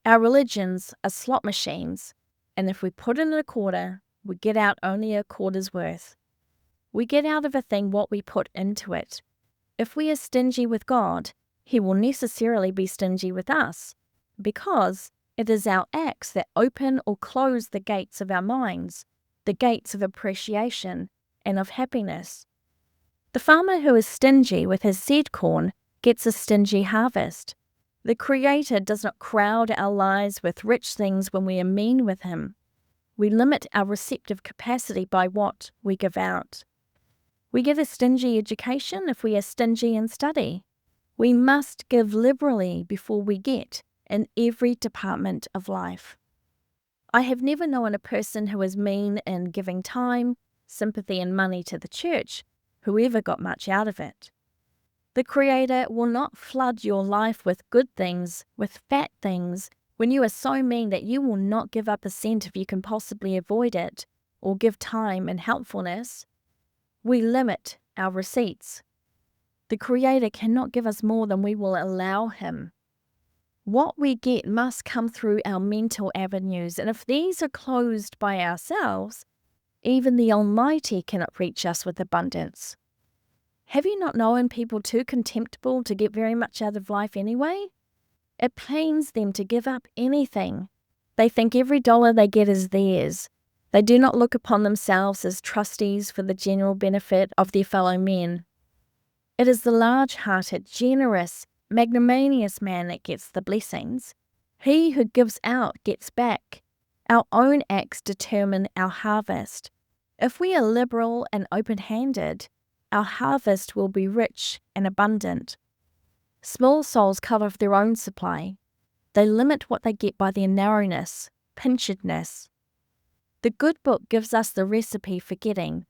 Our religions are slot machines, and if we put in a quarter, we get out only a quarter's worth. We get out of a thing what we put into it. If we are stingy with God, He will necessarily be stingy with us, because it is our acts that open or close the gates of our minds, the gates of appreciation and of happiness. The farmer who is stingy with his seed corn gets a stingy harvest. The Creator does not crowd our lives with rich things when we are mean with Him. We limit our receptive capacity by what we give out. We get a stingy education if we are stingy in study. We must give liberally before we get in every department of life. I have never known a person who is mean in giving time, sympathy and money to the church who ever got much out of it. The Creator will not flood your life with good things, with fat things, when you are so mean that you will not give up a cent if you can possibly avoid it, or give time and helpfulness. We limit our receipts. The Creator cannot give us more than we will allow Him. What we get must come through our mental avenues, and if these are closed by ourselves, even the Almighty cannot reach us with abundance. Have you not known people too contemptible to get very much out of life anyway? It pains them to give up anything. They think every dollar they get is theirs. They do not look upon themselves as trustees for the general benefit of their fellow men. It is the large-hearted, generous, magnanimous man that gets the blessings. He who gives out gets back. Our own acts determine our harvest. If we are liberal and open-handed, our harvest will be rich and abundant. Small souls cut off their own supply. They limit what they get by their narrowness, pinchedness. The good book gives us the recipe for getting.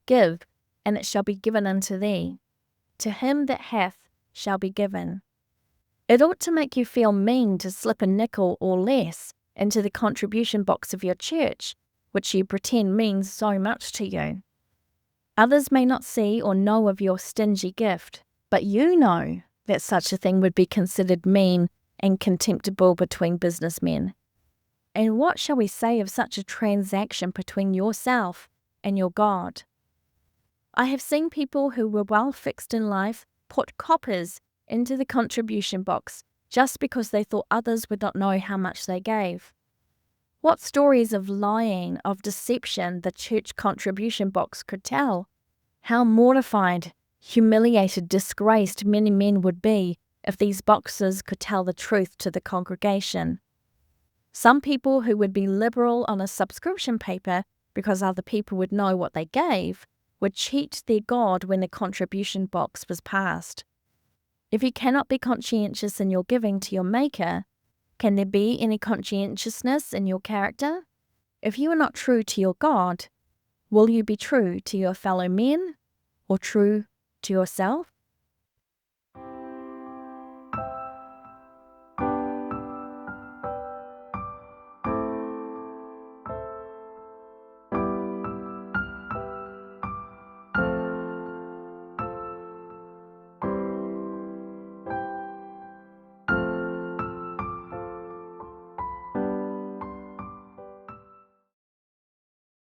Give, and it shall be given unto thee. To him that hath shall be given. It ought to make you feel mean to slip a nickel or less into the contribution box of your church, which you pretend means so much to you. Others may not see or know of your stingy gift, but you know that such a thing would be considered mean and contemptible between businessmen. And what shall we say of such a transaction between yourself and your God? I have seen people who were well fixed in life put coppers into the contribution box just because they thought others would not know how much they gave. What stories of lying, of deception the church contribution box could tell. How mortified, humiliated, disgraced many men would be if these boxes could tell the truth to the congregation. Some people who would be liberal on a subscription paper because other people would know what they gave would cheat their God when the contribution box was passed. If you cannot be conscientious in your giving to your Maker, can there be any conscientiousness in your character? If you are not true to your God, will you be true to your fellow men or true to yourself?